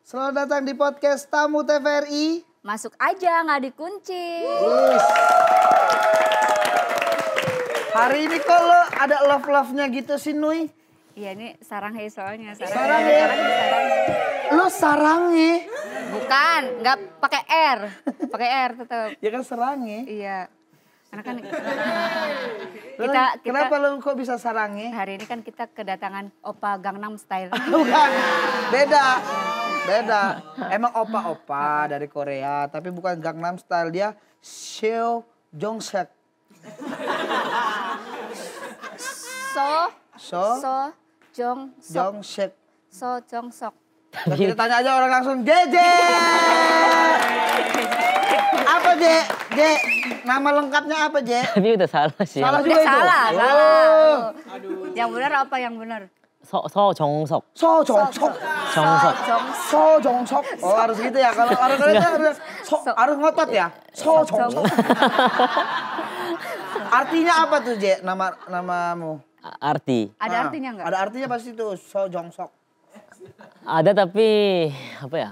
Selamat datang di podcast Tamu TVRI. Masuk aja, nggak dikunci. Hari ini kok lo ada love-love-nya gitu sih, Nui? Iya, ini saranghe soalnya. Saranghe? Lo saranghe? Bukan, nggak pakai R. Pakai R tetap. Ya kan saranghe. Iya. Karena kan Kenapa lo kok bisa saranghe? hari ini kan kita kedatangan Oppa Gangnam Style. Bukan, beda. Emang opa-opa dari Korea, tapi bukan Gangnam Style, dia Seo Jongsek. Jongsek. So Jongsok. Kita tanya aja orang langsung, Jeje. Apa Je? Nama lengkapnya apa Je? Tapi udah salah sih. Salah juga Udah itu. salah. Oh. Yang benar apa yang benar? 서정석. Jongsok. 정석. Oh harus gitu ya. Kalau orang Korea harus ngotot ya. Jongsok. Artinya apa tuh Je? Namamu? Arti. Ada artinya nggak? Ada artinya pasti tuh. Jongsok. Ada tapi apa ya?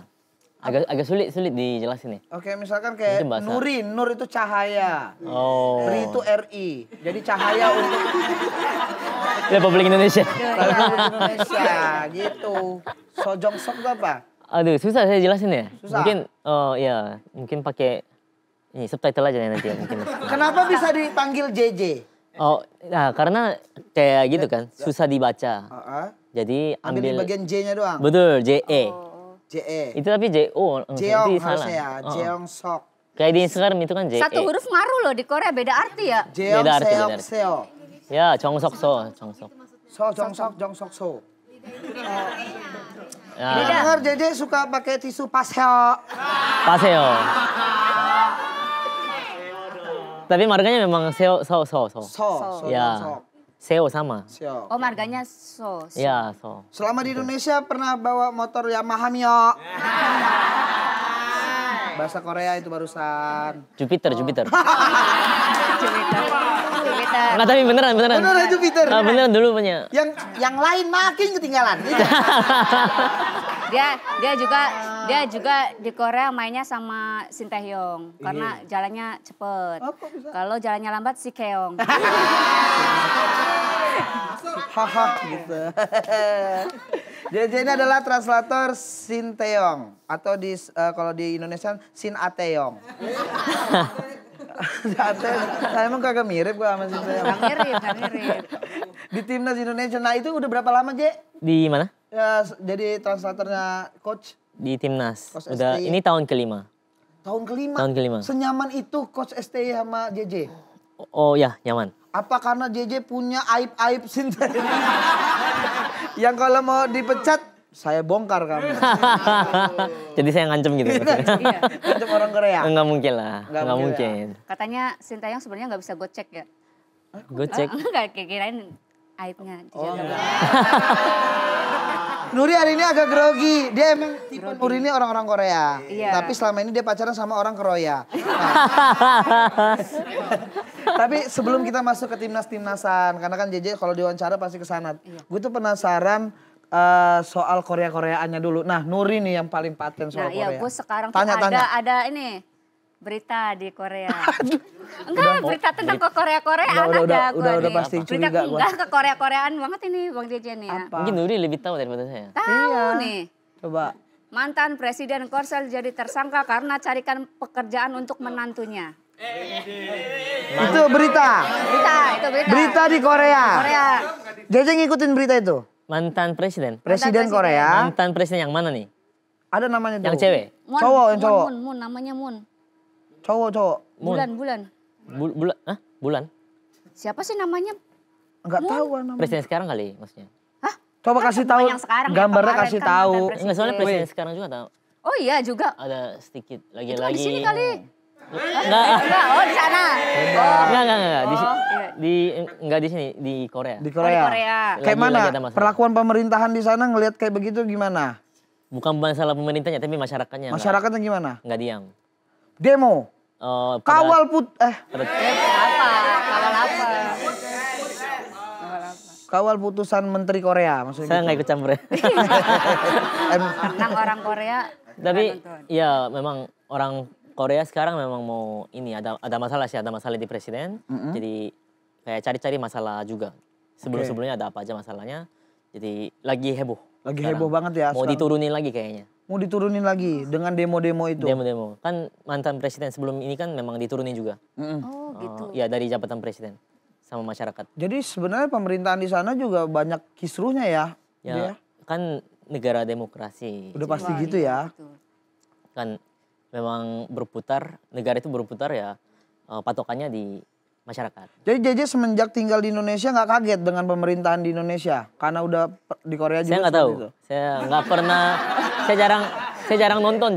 Agak sulit dijelasin nih. Oke, misalkan kayak Mungkin bahasa. Nurin, Nur itu cahaya. Oh. Ri itu RI. Jadi cahaya untuk Republik Indonesia. Republik Indonesia gitu. Jongsok itu apa? Aduh, susah saya jelasin ya. Susah? Mungkin pakai ini subtitle aja nanti mungkin. Kenapa bisa dipanggil JJ? Oh, nah karena kayak gitu kan, susah dibaca. Jadi Ambil di ambil bagian J-nya doang. betul JE. JE. Itu tapi JO. Jeong itu salah. harusnya ya. Oh. Jeongsok. Kayak di Instagram itu kan JE. Satu huruf ngaruh loh di Korea, beda arti ya. Jeong Beda arti, seok beda arti. seo. Ya, Jongsok. Jongsok so. Ya, Ini dengar JJ suka pakai tisu paseo. Paseo. Tapi marganya memang So. Ya. Jongsok. Seo sama. Seo. Oh, marganya so. Ya, so. Selama di Indonesia pernah bawa motor Yamaha Mio. Bahasa Korea itu barusan. Jupiter. Jupiter. Enggak, tapi beneran. Beneran Jupiter. Ah, beneran dulu punya. Yang lain makin ketinggalan. Dia juga di Korea mainnya sama Shin Tae-hyung karena jalannya cepet. Oh, kok bisa? Kalau jalannya lambat si Keong. Haha gitu. JJ ini adalah translator Shin Tae-hyung atau kalau di Indonesia Shin Ateong. Emang kagak mirip gua sama Shin Tae-hyung. Gak mirip. Di timnas Indonesia. Nah itu udah berapa lama Je? Di mana? Ya, jadi translatornya coach Di timnas. Coach Udah STI. ini tahun kelima. tahun kelima. Tahun kelima. Senyaman itu coach STI sama JJ. Oh ya, nyaman. Apa karena JJ punya aib-aib Shin Tae-hyung? Yang kalau mau dipecat saya bongkar kamu. Jadi saya ngancem gitu. Iya. Untuk orang Korea. Enggak mungkin lah. Nggak Enggak mungkin mungkin. Katanya Shin Tae-hyung sebenarnya nggak bisa gocek ya. Gocek. Enggak, kirain aibnya. Nuri hari ini agak grogi. Dia emang tipe Nuri ini orang-orang Korea. Iya. Tapi selama ini dia pacaran sama orang Korea. Tapi sebelum kita masuk ke timnasan, karena kan JJ kalau diwawancara pasti ke sana. Gue tuh penasaran soal Korea-Koreaannya dulu. Nah, Nuri nih yang paling paten soal Nah iya, Korea. gue sekarang tuh Tanya. ada ini berita di Korea. Enggak, berita tentang ke Korea-Koreaan Udah, ada gue nih. pasti Berita curiga gua. enggak ke Korea-Koreaan banget ini Bang Jejen ya. Apa? Mungkin Nuri lebih tahu daripada saya. Tahu nih. Coba. Mantan Presiden Korsel jadi tersangka karena carikan pekerjaan untuk menantunya. Itu berita. Itu berita. Berita di Korea. Korea. JJ ngikutin berita itu. Mantan presiden. Presiden Korea. Mantan presiden yang mana nih? Ada namanya tuh. Yang cewek? Moon, Cowok, yang cowok. Moon, namanya Moon. Cowok. Bulan? Siapa sih namanya? Enggak tahu namanya. Presiden sekarang kali maksudnya. Hah? Coba Kan kasih semua tahu. yang sekarang ya, Gambarnya kemarin kasih kan tahu. mantan Enggak, soalnya Presiden. presiden sekarang juga tahu. Oh iya juga. Ada sedikit Itu kan lagi-lagi. di sini kali. Enggak. Enggak, oh di sana. Enggak. Oh, Enggak di sini, di Korea. Di Oh, di Korea. Korea. Kayak mana? Lagi ada masalah. Perlakuan pemerintahan di sana ngelihat kayak begitu gimana? Bukan masalah pemerintahnya, tapi masyarakatnya. Masyarakatnya gimana? Enggak diam. Demo. Pada- Kawal Apa? Kawal apa? Kawal apa? Kawal putusan Menteri Korea maksudnya. Saya gitu. nggak ikut campur ya. Tenang orang Korea. Tapi nggak nonton. ya memang orang Korea sekarang memang mau ini ada masalah sih, ada masalah di presiden. Jadi kayak cari-cari masalah juga. Sebelum-sebelumnya ada apa aja masalahnya. Jadi lagi heboh. Lagi sekarang. heboh banget ya. Mau sekarang. diturunin lagi kayaknya. Mau diturunin lagi dengan demo-demo itu. Demo-demo. Kan mantan presiden sebelum ini kan memang diturunin juga. Oh gitu. Ya dari jabatan presiden sama masyarakat. Jadi sebenarnya pemerintahan di sana juga banyak kisruhnya ya. Ya Dia. kan negara demokrasi. Udah pasti Wah, gitu iya, ya. betul. Kan memang berputar, negara itu berputar ya patokannya di masyarakat. Jadi JJ semenjak tinggal di Indonesia nggak kaget dengan pemerintahan di Indonesia? Karena udah di Korea juga Saya nggak seperti tahu. itu. Saya nggak pernah. saya jarang nonton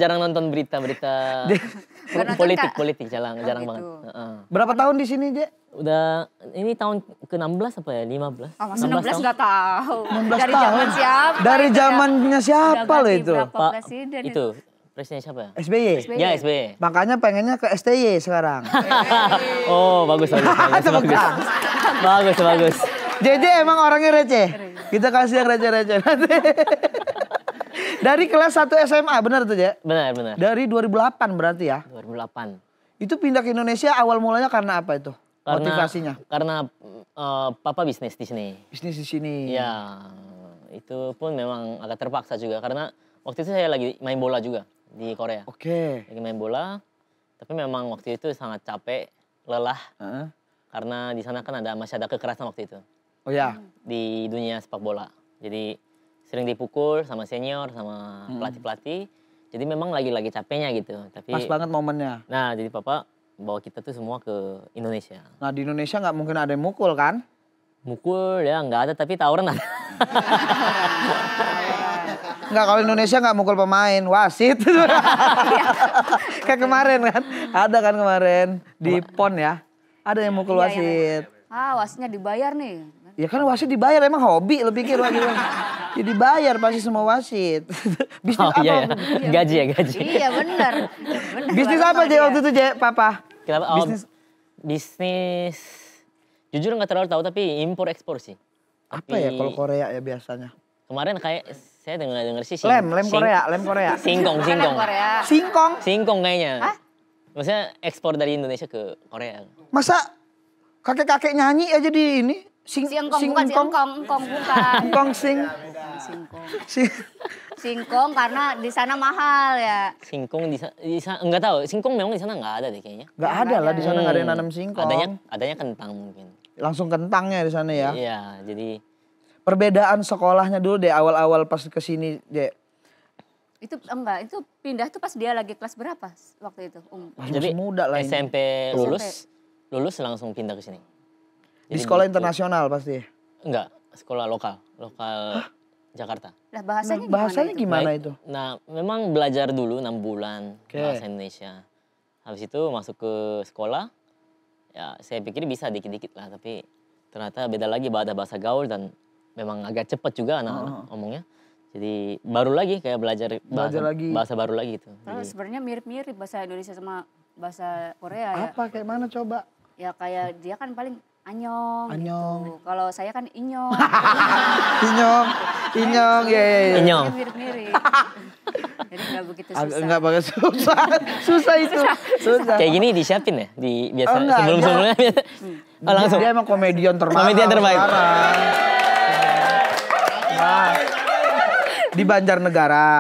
berita-berita Nggak nonton, Kak? politik, jarang Oh, banget. gitu. Heeh. Berapa tahun di sini, Je? Udah ini tahun ke-16 apa ya? 15? Oh, masa 16 nggak tahu. 16 Dari tahun. zaman siapa? Dari itu ya? zamannya siapa Udah loh ganti itu? berapa Pak presiden itu presiden siapa ya? SBY. SBY. Ya SBY. Makanya pengennya ke STY sekarang. Oh bagus. Tepuk tangan. bagus. JJ emang orangnya receh. Kita kasih yang receh-receh nanti. Dari kelas 1 SMA, benar tuh, Je? Benar. Dari 2008 berarti ya? 2008. Itu pindah ke Indonesia awal mulanya karena apa itu? Motivasinya? Karena papa bisnis di sini. Bisnis di sini. Ya, itu pun memang agak terpaksa juga karena waktu itu saya lagi main bola juga di Korea. Oke. Lagi main bola, tapi memang waktu itu sangat capek, lelah Heeh. karena di sana kan masih ada kekerasan waktu itu Oh ya. di dunia sepak bola. Jadi sering dipukul sama senior, sama pelatih-pelatih. Jadi memang lagi capeknya gitu. Tapi Pas banget momennya. nah, jadi papa bawa kita tuh semua ke Indonesia. Nah di Indonesia nggak mungkin ada yang mukul kan? Mukul ya nggak ada, tapi tawuran ada. Nggak, kalau Indonesia nggak mukul pemain, wasit. Kayak kemarin kan, ada kan kemarin di PON ya, ada yang mukul Iya, wasit. Ah, wasitnya dibayar nih. Ya kan wasit dibayar, emang hobi lo pikir wasit. Ya dibayar pasti semua wasit. Bisnis Oh apa? iya, gaji ya gaji. Iya benar. Bisnis apa Je waktu itu Je, Papa? Kenapa? Bisnis Bisnis jujur nggak terlalu tahu tapi impor ekspor sih. apa ya kalau Korea ya biasanya? Kemarin kayak saya dengar sih Lem Korea. Singkong. Korea. Singkong. Singkong kayaknya. Hah? Maksudnya ekspor dari Indonesia ke Korea. Masa kakek-kakek nyanyi aja di ini? Singkong bukan singkong bukan. Singkong sing. Singkong. Sing. Singkong karena di sana mahal ya. Singkong di sana enggak tahu. Singkong memang di sana nggak ada deh kayaknya. Gak ada lah di sana nggak ada yang nanam singkong. Adanya kentang mungkin. Langsung kentangnya di sana ya. Iya, jadi Perbedaan sekolahnya dulu deh awal-awal pas kesini deh. Itu enggak, itu pindah tuh pas dia lagi kelas berapa waktu itu? jadi masih muda lah ini. SMP lulus langsung pindah ke sini. Di Jadi sekolah internasional pasti. Enggak, sekolah lokal Jakarta. Lah bahasanya gimana Bahasanya itu? gimana Baik. itu? Nah, memang belajar dulu 6 bulan Oke. bahasa Indonesia. Habis itu masuk ke sekolah, ya saya pikir bisa dikit-dikit lah, tapi ternyata beda lagi ada bahasa gaul dan memang agak cepat juga anak-anak ngomongnya. Jadi baru lagi kayak belajar bahasa baru lagi gitu. Kalau Jadi, sebenarnya mirip-mirip bahasa Indonesia sama bahasa Korea ya. Apa kayak mana coba? Ya kayak dia kan paling anyong. Anyong. Gitu. Kalau saya kan inyong. Inyong, ya. Inyong. Dia mirip-mirip. Jadi nggak begitu susah. Enggak pakai susah. Susah itu. Susah. kayak gini disiapin ya di biasa Oh, enggak, sebelum-sebelumnya. Oh, langsung. Dia emang komedian terbaik. Komedian terbaik. Nah, di Banjarnegara.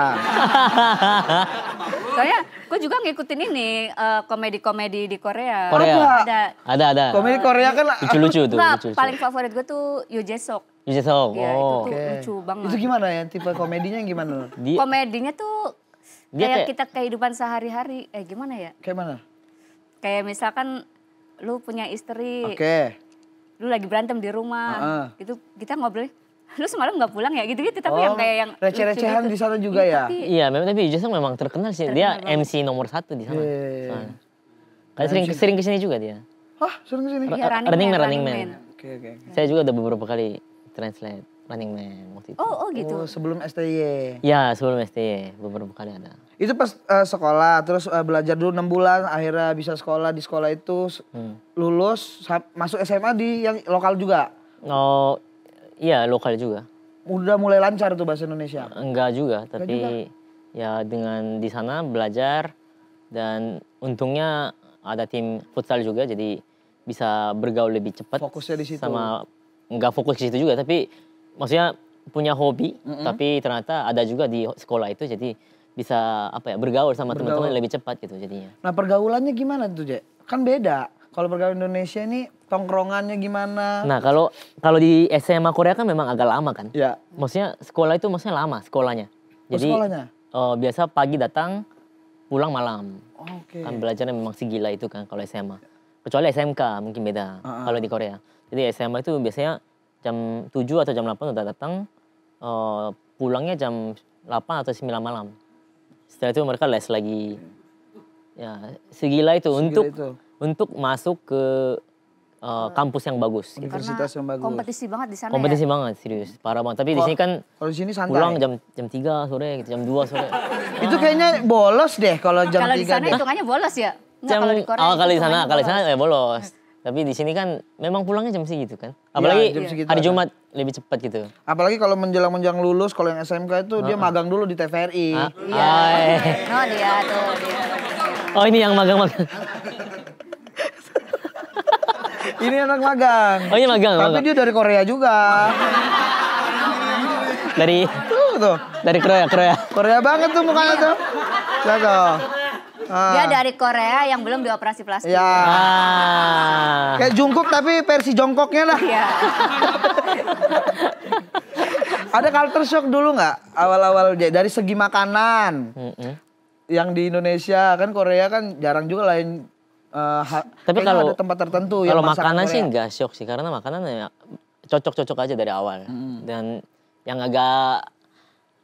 Soalnya gue juga ngikutin ini komedi-komedi di Korea. Korea. Ada. Ada. Komedi Korea kan Lucu-lucu tuh, Enggak, lucu-lucu. paling favorit gue tuh Yoo Jae-suk. Bisa sok. Ya, Oh. itu tuh Oke. lucu banget. Itu gimana ya tipe komedinya yang gimana? Dia Komedinya tuh Dia kayak kayak- kita kehidupan sehari-hari. Gimana ya? Kayak mana? Kayak misalkan lu punya istri, Oke. lu lagi berantem di rumah, Heeh. gitu kita ngobrol, lu semalam nggak pulang ya gitu-gitu, tapi yang kayak yang receh-recehan lucu di gitu. sana juga ya. Tapi Iya, tapi Jason memang terkenal sih. Dia Terkenal banget. MC nomor 1 di sana. Iya. Soalnya. Kayak sering kesini juga dia. Hah, sering kesini? Iya, Running Man. Oke. Saya juga udah beberapa kali translate Running Man waktu itu. Oh gitu. Oh, sebelum STY. Ya, sebelum STY beberapa kali ada. Itu pas sekolah, terus belajar dulu 6 bulan, akhirnya bisa sekolah di sekolah itu, lulus, masuk SMA di yang lokal juga. Oh, Iya, lokal juga. Udah mulai lancar tuh bahasa Indonesia? Enggak juga, tapi ya dengan di sana belajar dan untungnya ada tim futsal juga, jadi bisa bergaul lebih cepat. Fokusnya di situ. Sama enggak fokus ke situ juga, tapi maksudnya punya hobi, tapi ternyata ada juga di sekolah itu, jadi bisa bergaul sama teman-teman lebih cepat gitu jadinya. Nah pergaulannya gimana tuh, Je? Kan beda. Kalau pergaulan Indonesia ini tongkrongannya gimana? Nah kalau di SMA Korea kan memang agak lama kan. Ya. Maksudnya sekolah itu maksudnya lama sekolahnya. Jadi sekolahnya? Biasa pagi datang, pulang malam. Oke. Kan belajarnya memang segila itu kan kalau SMA. Kecuali SMK mungkin beda kalau di Korea. Jadi SMA itu biasanya jam 7 atau jam 8 udah datang, pulangnya jam 8 atau 9 malam. Setelah itu mereka les lagi. Ya segila itu untuk masuk ke kampus yang bagus. Gitu. Universitas yang bagus. Kompetisi banget di sana Kompetisi ya? banget, serius. Parah banget. Tapi di sini kan kalau di sini santai. pulang jam 3 sore, gitu, jam 2 sore. Itu kayaknya bolos deh kalau jam 3 Kalau di sana deh. hitungannya bolos ya? Nggak, kalau di Korea kalau di sana hitungannya ya bolos. Tapi di sini kan memang pulangnya jam segitu kan. Apalagi jam segitu hari ada. Jumat lebih cepat gitu. Apalagi kalau menjelang lulus, kalau yang SMK itu dia magang dulu di TVRI. Oh dia tuh. Oh ini yang magang-magang. Ini anak magang. Oh ini magang. Tapi dia dari Korea juga. Dari Tuh. dari Korea. Korea banget tuh mukanya tuh. Lihat tuh. Dia dari Korea yang belum dioperasi plastik. Ya. Ah. Kayak Jungkook tapi versi jongkoknya lah. Iya. Ada culture shock dulu nggak awal-awal dari segi makanan? Yang di Indonesia kan Korea kan jarang juga lain. Tapi kalau ada tempat tertentu yang kalau masakan makanan Korea. sih enggak shock sih karena makanan ya cocok-cocok aja dari awal. Dan yang agak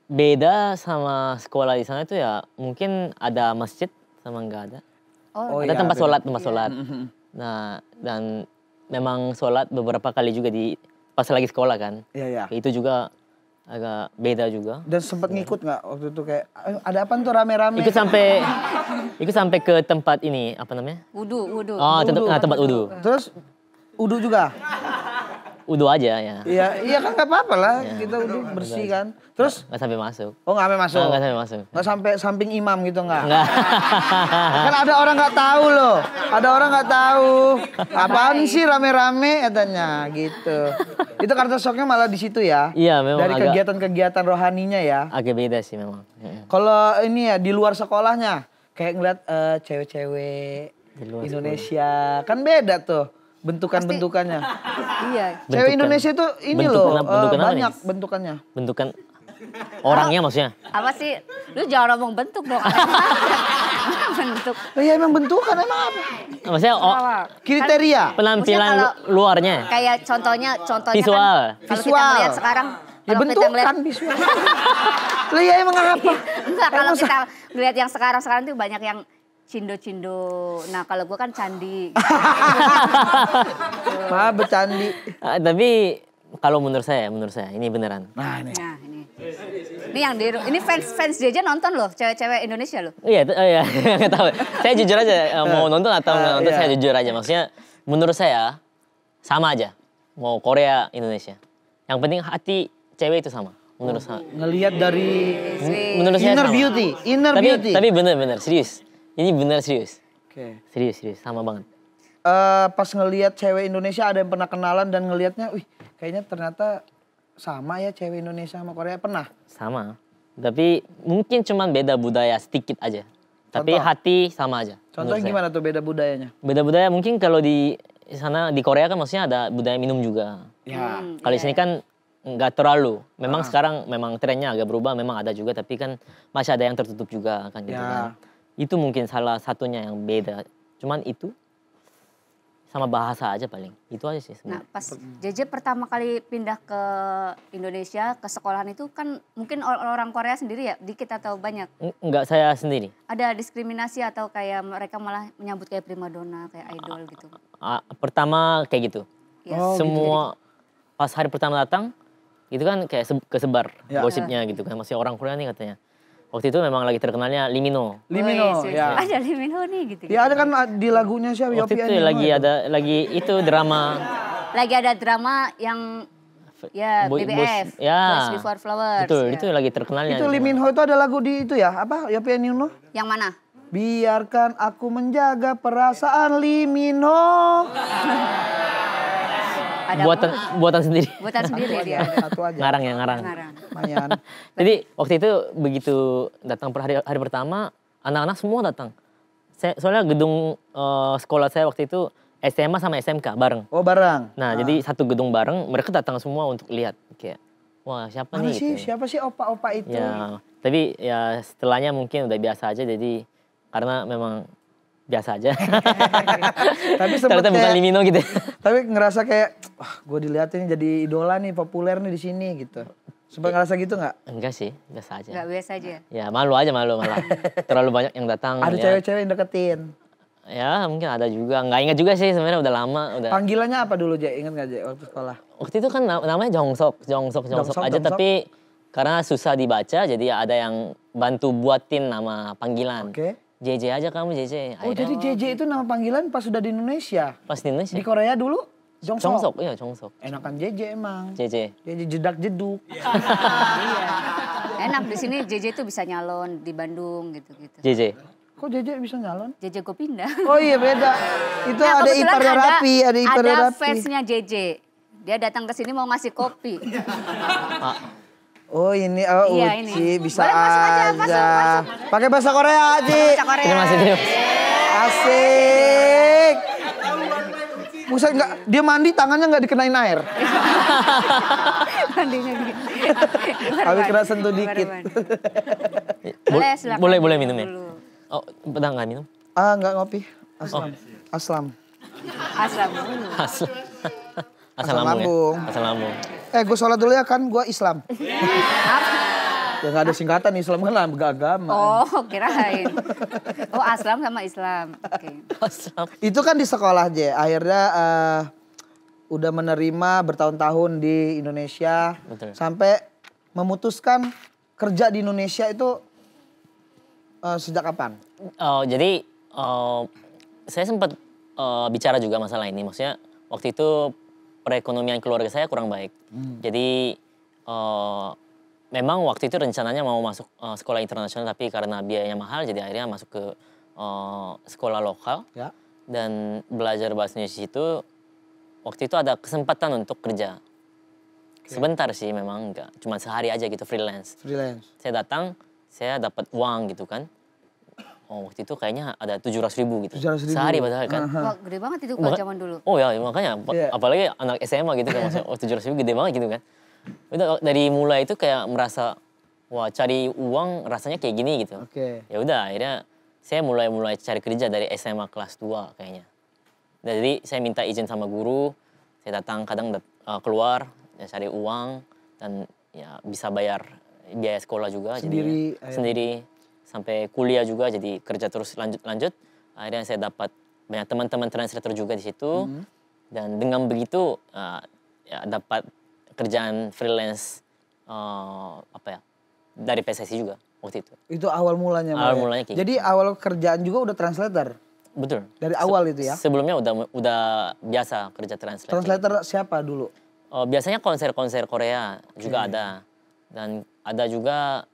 beda sama sekolah di sana itu ya mungkin ada masjid sama enggak ada. Oh, Ada iya, tempat beda. sholat. Nah, dan memang sholat beberapa kali juga pas lagi sekolah kan. Iya. Itu juga agak beda juga. Dan sempat ngikut nggak waktu itu kayak ada apa tuh rame-rame? Ikut sampai ke tempat ini apa namanya? Wudu. Oh, tempat wudu. Terus udu juga? Wudu aja ya. Iya kan nggak apa-apa lah kita udu bersih kan. Terus? Nggak sampai masuk. Oh nggak sampai masuk? Nggak sampai masuk. Nggak sampai samping imam gitu nggak? Nggak. Kan ada orang nggak tahu loh. Ada orang nggak tahu. Apaan sih rame-rame katanya gitu. Itu culture shocknya malah di situ ya? Iya memang Dari agak kegiatan-kegiatan rohaninya ya? agak beda sih memang. Kalau ini ya di luar sekolahnya kayak ngeliat cewek-cewek Di luar Indonesia kan beda tuh bentukannya. Iya. Cewek Indonesia itu ini loh bentukan apa banyak nih? bentukannya. Bentukan orangnya maksudnya. Apa sih? Lu jangan ngomong bentuk dong. Bentuk. Oh iya emang bentukan emang apa? Maksudnya Kriteria. penampilan Maksudnya luarnya. Kayak contohnya Visual. kan kalau kita Visual. melihat sekarang Ya kalau kita ngeliat bentukan visual. Lah ya emang apa? enggak kalau kita ngeliat yang sekarang tuh banyak yang cindo-cindo. Nah, kalau gua kan candi. Mah bercandi. Tapi kalau menurut saya ini beneran. Nah ini. Nah, ini. Ini yang ini fans JJ nonton loh, cewek-cewek Indonesia loh. Iya, nggak tahu. Saya jujur aja mau nonton atau nggak nonton iya. saya jujur aja. Maksudnya menurut saya sama aja. Mau Korea, Indonesia. Yang penting hati cewek itu sama. Menurut saya. Ngelihat dari Menurut saya inner sama. beauty, inner beauty. Tapi bener serius. Ini bener serius. Oke. Serius sama banget. Pas ngelihat cewek Indonesia ada yang pernah kenalan dan ngelihatnya, wih kayaknya ternyata sama ya cewek Indonesia sama Korea pernah. Sama. Tapi mungkin cuman beda budaya sedikit aja. Tapi Contoh? hati sama aja. Contohnya menurut saya. gimana tuh beda budayanya? Beda budaya mungkin kalau di sana di Korea kan maksudnya ada budaya minum juga. Ya. Kalau di sini kan nggak terlalu. Memang sekarang memang trennya agak berubah. Memang ada juga tapi kan masih ada yang tertutup juga kan gitu Ya. kan. Itu mungkin salah satunya yang beda. Cuman itu sama bahasa aja paling. Itu aja sih Nah, sebenarnya. pas JJ pertama kali pindah ke Indonesia, ke sekolahan itu kan mungkin orang Korea sendiri ya, dikit atau banyak? Enggak saya sendiri. Ada diskriminasi atau kayak mereka malah menyambut kayak primadona, kayak idol gitu? Pertama kayak gitu. Ya. Oh, Semua pas hari pertama datang itu kan kayak kesebar Ya. gosipnya gitu kan. Masih orang Korea nih katanya. Waktu itu memang lagi terkenalnya Lee Min Ho. Limino, Wih, ya. Ada Lee Min Ho nih gitu. Ya ada kan di lagunya siapa? Waktu Yopi itu and Nino lagi itu. ada itu drama Lagi ada drama yang Ya, BBF. Ya. Boys Before Flowers. Betul, ya. itu lagi terkenalnya. Itu Lee Min Ho itu ada lagu di itu ya, apa? Yopi and Yuno? Yang mana? Biarkan aku menjaga perasaan Lee Min Ho. Ada buatan sendiri. buatan sendiri dia. Satu aja. Ngarang ya, ngarang. Ngarang. Lumayan. Jadi waktu itu begitu datang per hari pertama, anak-anak semua datang. Soalnya gedung sekolah saya waktu itu SMA sama SMK bareng. Oh bareng. Nah jadi satu gedung bareng, mereka datang semua untuk lihat. Kayak, wah siapa Mana nih? sih? Gitu. Siapa sih opa-opa itu? Ya, tapi ya setelahnya mungkin udah biasa aja, jadi karena memang biasa aja. Tapi sempet Ternyata bukan kayak- Limino gitu. Tapi ngerasa kayak, wah gue dilihatin jadi idola nih, populer nih di sini gitu. Sempat ngerasa gitu nggak? Enggak sih, biasa aja. Enggak biasa aja. Ya malu aja malah. Terlalu banyak yang datang. Ada lihat. cewek-cewek yang deketin. Ya mungkin ada juga. Nggak ingat juga sih sebenarnya, udah lama. Udah. Panggilannya apa dulu, Jek? Ingat nggak, Jek, waktu sekolah? Waktu itu kan namanya Jongsok aja, Jongsok. tapi karena susah dibaca jadi ada yang bantu buatin nama panggilan. Oke. JJ aja kamu JJ. Oh, jadi JJ itu nama panggilan pas sudah di Indonesia. Pas di Indonesia. Di Korea dulu, Jongsok. Jongsok, iya Jongsok. Enakan JJ emang. JJ. JJ jedak-jeduk. Iya. Enak di sini JJ tuh bisa nyalon di Bandung gitu-gitu. JJ. Kok JJ bisa nyalon? JJ gue pindah. Oh iya beda. Itu Nah, ada kebetulan iparnya Rapi, ada iparnya Ada Rapi. fansnya JJ. Dia datang ke sini mau ngasih kopi. Oh ini, Iya, Uci ini. bisa Boleh masuk aja, aja. masuk. Pakai bahasa Korea, Aji. Bahasa Korea. Terima kasih. Asik. Buset nggak, dia mandi tangannya nggak dikenain air. Mandinya gitu. Tapi kena sentuh dikit. Boleh, silakan. Boleh minum ya? Dulu. Oh, pernah nggak minum? Ah nggak ngopi. Aslam. Aslam. Aslam dulu. Asam. Asam Asam lambung. lambung. Ya? Asam lambung. Gue sholat dulu ya kan, gue Islam. Apa? Ya nggak ada singkatan, Islam kan agama. Oh, kirain. Oh, Aslam sama Islam. Oke. Asam. Itu kan di sekolah aja. Akhirnya udah menerima bertahun-tahun di Indonesia. Betul. Sampai memutuskan kerja di Indonesia itu sejak kapan? Oh, jadi saya sempat bicara juga masalah ini. Maksudnya waktu itu perekonomian keluarga saya kurang baik. Jadi memang waktu itu rencananya mau masuk sekolah internasional, tapi karena biayanya mahal jadi akhirnya masuk ke sekolah lokal. Ya. Dan belajar bahasa Indonesia itu waktu itu ada kesempatan untuk kerja. Sebentar sih memang, enggak cuma sehari aja gitu, freelance. Saya datang, saya dapat uang gitu kan. Oh, waktu itu kayaknya ada 700.000 gitu. 700.000. Sehari padahal kan. Wah, gede banget itu kalau zaman dulu. Oh ya, makanya Iya. apalagi anak SMA gitu kan, maksudnya 700.000 gede banget gitu kan. Udah dari mulai itu kayak merasa, wah cari uang rasanya kayak gini gitu. Oke. Ya udah akhirnya saya mulai cari kerja dari SMA kelas 2 kayaknya. Jadi saya minta izin sama guru, saya datang kadang keluar, ya cari uang dan ya bisa bayar biaya sekolah juga. Sendiri, Jadinya. Sendiri. Sampai kuliah juga, jadi kerja terus lanjut. Akhirnya saya dapat banyak teman-teman translator juga di situ. Dan dengan begitu ya dapat kerjaan freelance dari PSSI juga waktu itu. Itu awal mulanya. Awal Mbak, ya? mulanya kayak Jadi awal kerjaan juga udah translator. Betul. Dari awal itu ya. Sebelumnya udah biasa kerja translator. Translator siapa dulu? Biasanya konser-konser Korea juga ada. Dan ada juga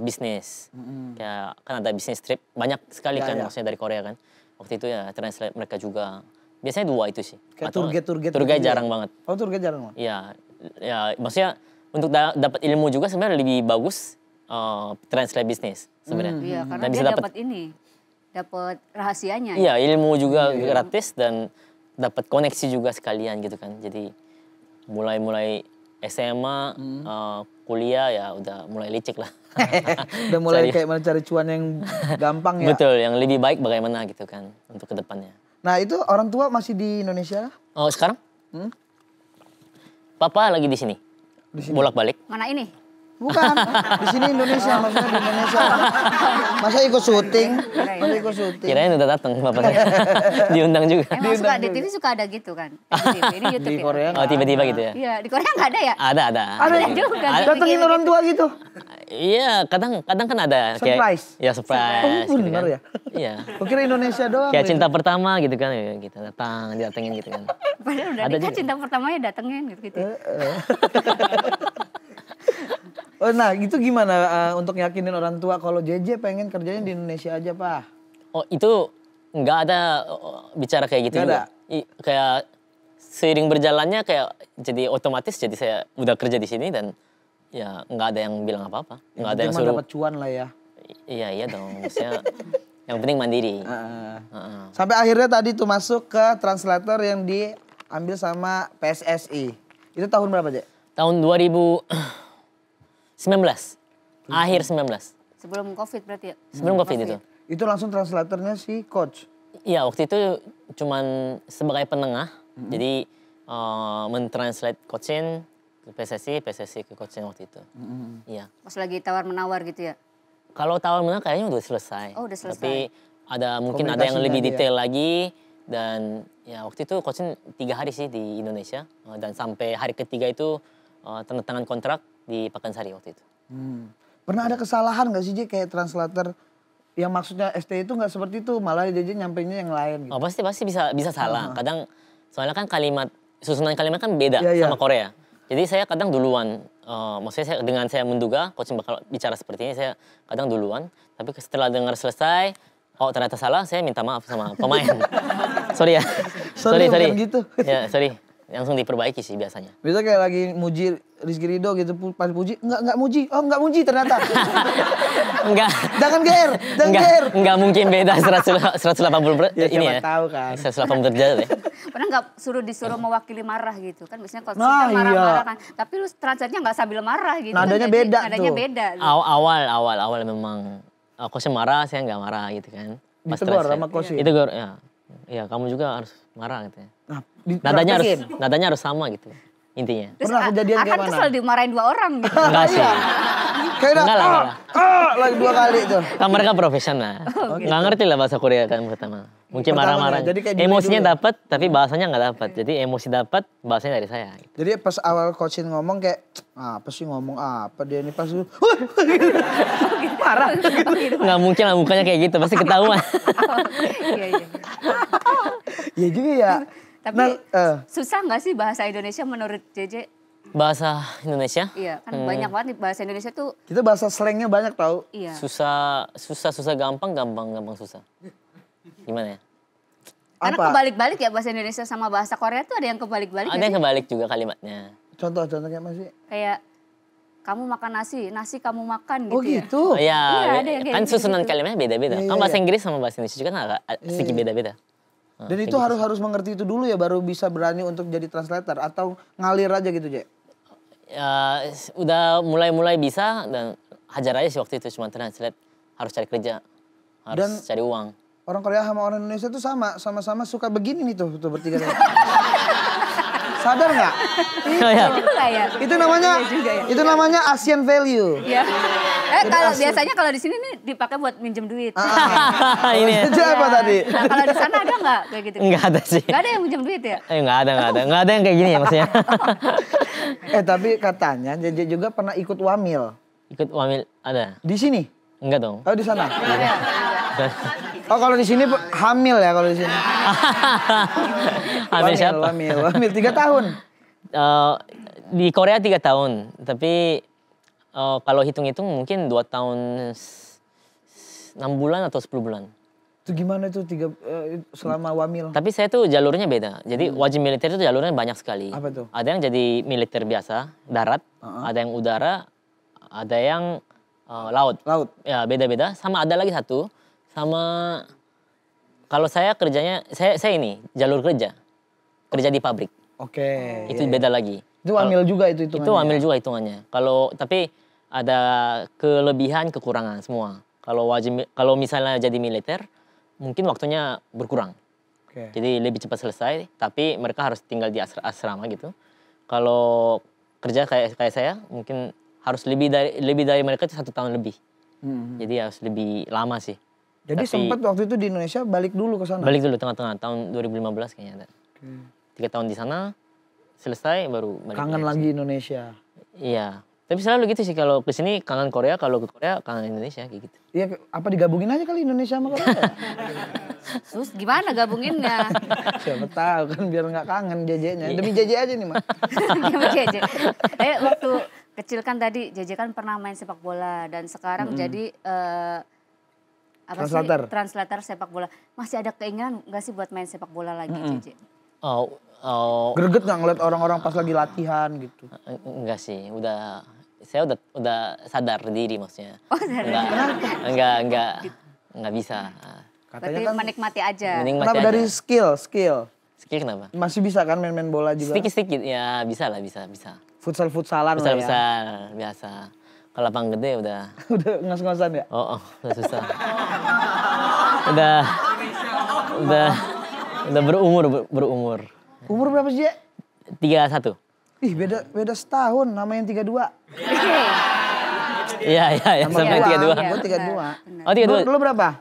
bisnis. Kayak kan ada bisnis trip banyak sekali kan maksudnya dari Korea kan. Waktu itu ya translate mereka juga. Biasanya 2 itu sih. Kayak Atau tour guide Tour guide gitu ya? jarang banget. Oh tour guide jarang. Iya. Ya maksudnya untuk dapat ilmu juga sebenarnya lebih bagus translate bisnis sebenarnya. Iya, karena Dan dia bisa dapat ini. Dapat rahasianya. Iya, ilmu juga gratis dan dapat koneksi juga sekalian gitu kan. Jadi mulai SMA, kuliah ya udah mulai licik lah. Udah mulai kayak mencari cuan yang gampang ya. Betul, yang lebih baik bagaimana gitu kan untuk kedepannya. Nah itu orang tua masih di Indonesia? Oh sekarang? Papa lagi di sini. Bolak-balik. Mana ini? Bukan, di sini Indonesia, maksudnya di Indonesia. Masa ikut syuting? Masa ikut syuting? Kirain udah datang Papa saya. Diundang juga. Emang suka di TV suka ada gitu kan? Di TV, ini YouTube Di ya? Korea Oh tiba-tiba gitu ya? Iya, di Korea nggak ada ya? Ada. Ada juga. Datengin orang tua gitu? Iya, kadang kan ada Surprise? kayak ya surprise Oh, gitu bener kan. ya? Iya. Gue kira Indonesia doang. Kayak gitu. cinta pertama gitu kan, ya, kita didatengin gitu kan. Padahal udah Ada nikah juga. cinta pertamanya datengin gitu. Oh, nah itu gimana untuk yakinin orang tua kalau JJ pengen kerjanya di Indonesia aja, Pak? Oh, itu nggak ada bicara kayak gitu Nggak juga. Kayak seiring berjalannya kayak jadi otomatis jadi saya udah kerja di sini dan ya nggak ada yang bilang apa-apa. Nggak ada yang Cuma suruh. dapat cuan lah ya. Iya dong. Maksudnya yang penting mandiri. Sampai akhirnya tadi tuh masuk ke translator yang diambil sama PSSI. Itu tahun berapa, Jek? Tahun 2019. Akhir 19. Sebelum Covid berarti ya? Sebelum Covid itu. Itu langsung translatornya si coach. Iya, waktu itu cuman sebagai penengah. Jadi mentranslate coaching ke PSSI ke coaching waktu itu. Iya. Pas lagi tawar-menawar gitu ya? Kalau tawar-menawar kayaknya udah selesai. Oh, udah selesai. Tapi mungkin ada yang Komunikasinya lebih aja ya? detail lagi. Dan ya waktu itu coaching 3 hari sih di Indonesia. Dan sampai hari ketiga itu tanda tangan kontrak di Pakansari waktu itu. Pernah ada kesalahan gak sih, Jek, kayak translator yang maksudnya ST itu gak seperti itu, malah JJ nyampainya yang lain gitu. Oh, pasti bisa salah. Kadang soalnya kan susunan kalimat kan beda Iya, iya. sama Korea. Jadi saya kadang duluan, maksudnya dengan saya menduga coaching bakal bicara seperti ini, saya kadang duluan. Tapi setelah dengar selesai, oh ternyata salah, saya minta maaf sama pemain. Sorry ya. Sorry, bukan gitu. Ya, sorry. Langsung diperbaiki sih biasanya. Bisa kayak lagi muji Rizky Ridho gitu, pas puji, enggak muji. Oh, enggak muji ternyata. Enggak. Jangan GR, jangan GR. Enggak mungkin beda 180 Ya, ini siapa ya. tahu kan. 180 derajat ya. Pernah nggak disuruh mewakili marah gitu kan? Biasanya kalau Nah, kita marah-marah iya. kan. Tapi lu translate-nya nggak sambil marah gitu. Nadanya kan. Jadi beda Nadanya tuh. beda. Awal memang coachnya marah, saya nggak marah gitu kan. Pas Ditegur translate. sama coach ya? Ditegur, ya. Ya kamu juga harus marah gitu ya. Nah, Nadanya harus sama gitu intinya. Terus Pernah kejadian kayak akan mana? kesel dimarahin 2 orang gitu. Enggak sih. Kayak Enggak lah, enggak lah. lagi 2 kali tuh. Kan mereka profesional. Nggak ngerti lah bahasa Korea kan pertama. Mungkin Pertama marah-marah. ya, jadi kayak delay Emosinya dulu ya? dapat tapi bahasanya nggak dapat. Jadi emosi dapat, bahasanya dari saya. Gitu. Jadi pas awal coachin ngomong kayak, apa sih ngomong apa dia ini pas itu. Marah. Nggak mungkin lah mukanya kayak gitu, pasti ketahuan. Iya. Iya juga ya. Tapi Nah, susah nggak sih bahasa Indonesia menurut JJ? Bahasa Indonesia Iya, kan banyak banget nih bahasa Indonesia tuh. kita bahasa slangnya banyak tau. Iya. susah gampang susah. Gimana ya? Karena Apa? kebalik-balik ya bahasa Indonesia sama bahasa Korea tuh ada yang kebalik-balik Ada nggak yang sih? kebalik juga kalimatnya. Contohnya masih. Kayak kamu makan nasi kamu makan gitu Oh ya. gitu. Oh, iya, ada yang kayak kan gitu. susunan kalimatnya beda-beda. Iya, Kan iya, bahasa iya. Inggris sama bahasa Indonesia juga kan agak sedikit beda-beda. Dan itu harus mengerti itu dulu ya baru bisa berani untuk jadi translator atau ngalir aja gitu, Jek. Ya, udah mulai bisa dan hajar aja sih waktu itu cuma translate, harus cari kerja, harus Dan- cari uang. Orang Korea sama orang Indonesia tuh sama-sama suka begini nih tuh bertiga. Sadar nggak? Iya. Juga ya. Itu namanya juga ya. itu namanya Asian value. Iya. Kalau biasanya kalau di sini nih dipakai buat minjem duit. Ini ya. Itu apa tadi? Nah, kalau di sana ada nggak kayak gitu? Enggak ada sih. Nggak ada yang minjem duit ya? Enggak ada yang kayak gini ya maksudnya. Tapi katanya JJ juga pernah ikut wamil. Ikut wamil ada? Di sini? Enggak dong. Oh di sana? Oh kalau di sini hamil ya kalau di sini. Hamil siapa? Wamil 3 tahun. Di Korea 3 tahun, tapi kalau hitung-hitung mungkin 2 tahun 6 bulan atau 10 bulan. Itu gimana itu selama wamil? Tapi saya tuh jalurnya beda. Jadi wajib militer itu jalurnya banyak sekali. Apa tuh? Ada yang jadi militer biasa, darat, ada yang udara, ada yang laut. Laut. Ya beda-beda. Sama ada lagi satu, sama kalau saya kerjanya, saya ini jalur kerja di pabrik. Oke. Itu beda lagi. Itu wamil juga itu hitungannya. Itu wamil juga hitungannya. Tapi ada kelebihan kekurangan semua. Kalau misalnya jadi militer, mungkin waktunya berkurang. Oke. Jadi lebih cepat selesai, tapi mereka harus tinggal di asrama gitu. Kalau kerja kayak saya, mungkin harus lebih dari mereka itu 1 tahun lebih. Jadi harus lebih lama sih. Jadi Tapi- sempat waktu itu di Indonesia balik dulu ke sana. Balik dulu tengah-tengah tahun 2015 kayaknya ada. 3 tahun di sana, selesai baru balik. Kangen lagi Indonesia. Iya. Tapi selalu gitu sih, kalau ke sini kangen Korea, kalau ke Korea kangen Indonesia kayak gitu. Iya, apa digabungin aja kali Indonesia sama Korea? Terus gimana gabunginnya? Siapa tahu kan biar nggak kangen JJ-nya. Demi JJ aja nih, Mak. Gimana JJ? Waktu kecil kan tadi JJ kan pernah main sepak bola dan sekarang jadi translator sepak bola. Masih ada keinginan nggak sih buat main sepak bola lagi JJ? Greget nggak ngeliat orang-orang pas lagi latihan gitu? Enggak sih, saya udah sadar diri maksudnya. Oh, sadar. Enggak bisa. Berarti kan menikmati aja. Kenapa aja. Dari skill? Skill kenapa? Masih bisa kan main-main bola juga? Sedikit ya bisa lah, bisa. Futsalan lah ya? Futsal, biasa. Kalau lapang gede udah. Udah ngos-ngosan ya? Oh, udah susah. udah berumur. Umur berapa sih, Je? 31. Ih, beda setahun, nama yang 32. Iya, sampai 32. Gue 32. Oh, 32. Lu berapa?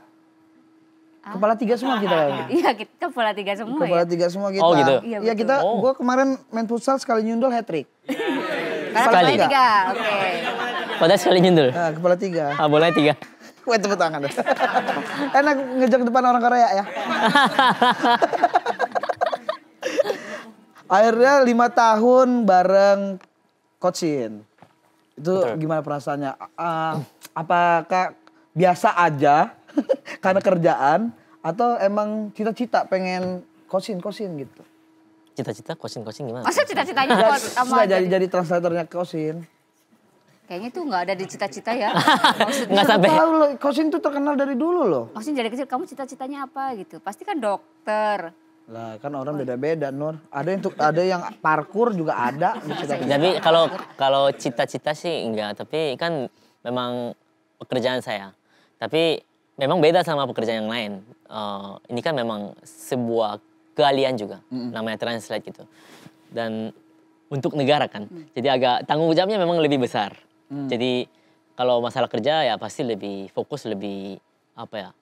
Kepala 3 semua kita lagi. Iya, kita kepala 3 semua Kepala 3 semua kita. Oh, gitu. Iya, kita gue kemarin main futsal sekali nyundul hat-trick. Sekali 3. Oke. Padahal sekali nyundul. Nah, kepala 3. Bolanya 3. Gue tepuk tangan. Enak ngejek depan orang Korea ya. Akhirnya 5 tahun bareng Coach Shin. Itu gimana perasaannya? Apakah biasa aja karena kerjaan atau emang cita-cita pengen Coach Shin gitu? Cita-cita coaching gimana? Masa cita-citanya Nggak jadi translatornya Coach Shin? Kayaknya tuh nggak ada di cita-cita ya. Nggak sampai. Tahu loh, Coach Shin tuh terkenal dari dulu loh. Maksudnya dari kecil kamu cita-citanya apa gitu? Pasti kan dokter. Lah kan orang beda-beda Nur. Ada yang parkur juga ada. Jadi kalau cita-cita sih enggak, tapi kan memang pekerjaan saya. Tapi memang beda sama pekerjaan yang lain. Ini kan memang sebuah keahlian juga, namanya translate gitu. Dan untuk negara kan, jadi agak tanggung jawabnya memang lebih besar. Jadi kalau masalah kerja ya pasti lebih fokus, lebih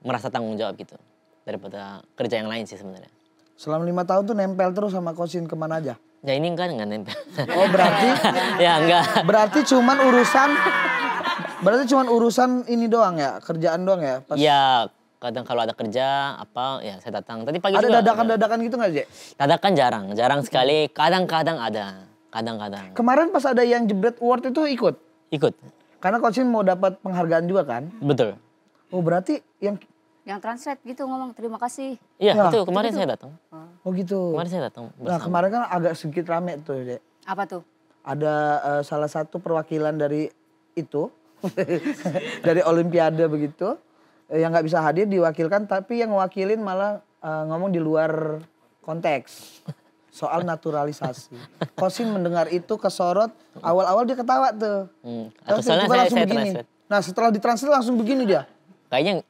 merasa tanggung jawab gitu daripada kerja yang lain sih sebenarnya. Selama 5 tahun tuh nempel terus sama Coach Shin kemana aja? Ya ini enggak nempel. Oh berarti? Ya enggak. Berarti cuman urusan ini doang ya, kerjaan doang ya? Iya, kadang kalau ada kerja ya saya datang. Tadi pagi ada juga. Ada dadakan gitu nggak, Je? Dadakan jarang sekali. Kadang-kadang ada, kadang-kadang. Kemarin pas ada yang jebret award itu ikut? Ikut. Karena Coach Shin mau dapat penghargaan juga kan? Betul. Oh berarti yang translate gitu ngomong terima kasih. Iya, itu kemarin saya datang. Oh gitu. Kemarin saya datang. Nah, kemarin kan agak sedikit rame tuh, Dek. Apa tuh? Ada salah satu perwakilan dari itu dari Olimpiade begitu yang nggak bisa hadir diwakilkan, tapi yang ngewakilin malah ngomong di luar konteks soal naturalisasi. Coach Shin mendengar itu kesorot, awal-awal dia ketawa tuh. Atau soalnya saya begini. Nah setelah ditranslate langsung begini dia. Kayaknya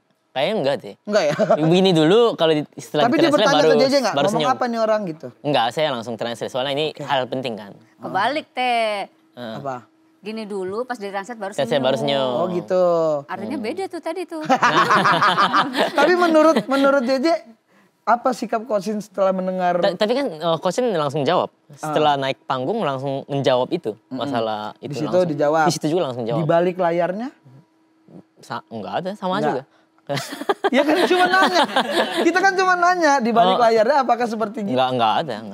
enggak deh. Enggak ya? Begini dulu kalau setelah tapi dia bertanya ke JJ nggak? Ngomong senyum. apa nih orang gitu? Enggak, saya langsung translate. Soalnya ini hal penting kan. Kebalik teh. Apa? Gini dulu pas ditranslate baru senyum. Saya baru senyum. Oh gitu. Artinya beda tuh tadi tuh. Tapi menurut JJ apa sikap Coach Shin setelah mendengar? Tapi kan Coach Shin langsung jawab. Setelah naik panggung langsung menjawab itu. Masalah itu di situ langsung. Dijawab. Di situ juga langsung jawab. Di balik layarnya? Enggak ada, sama juga. Ya kan cuma nanya. Kita kan cuma nanya di balik layarnya apakah seperti gitu? Enggak ada.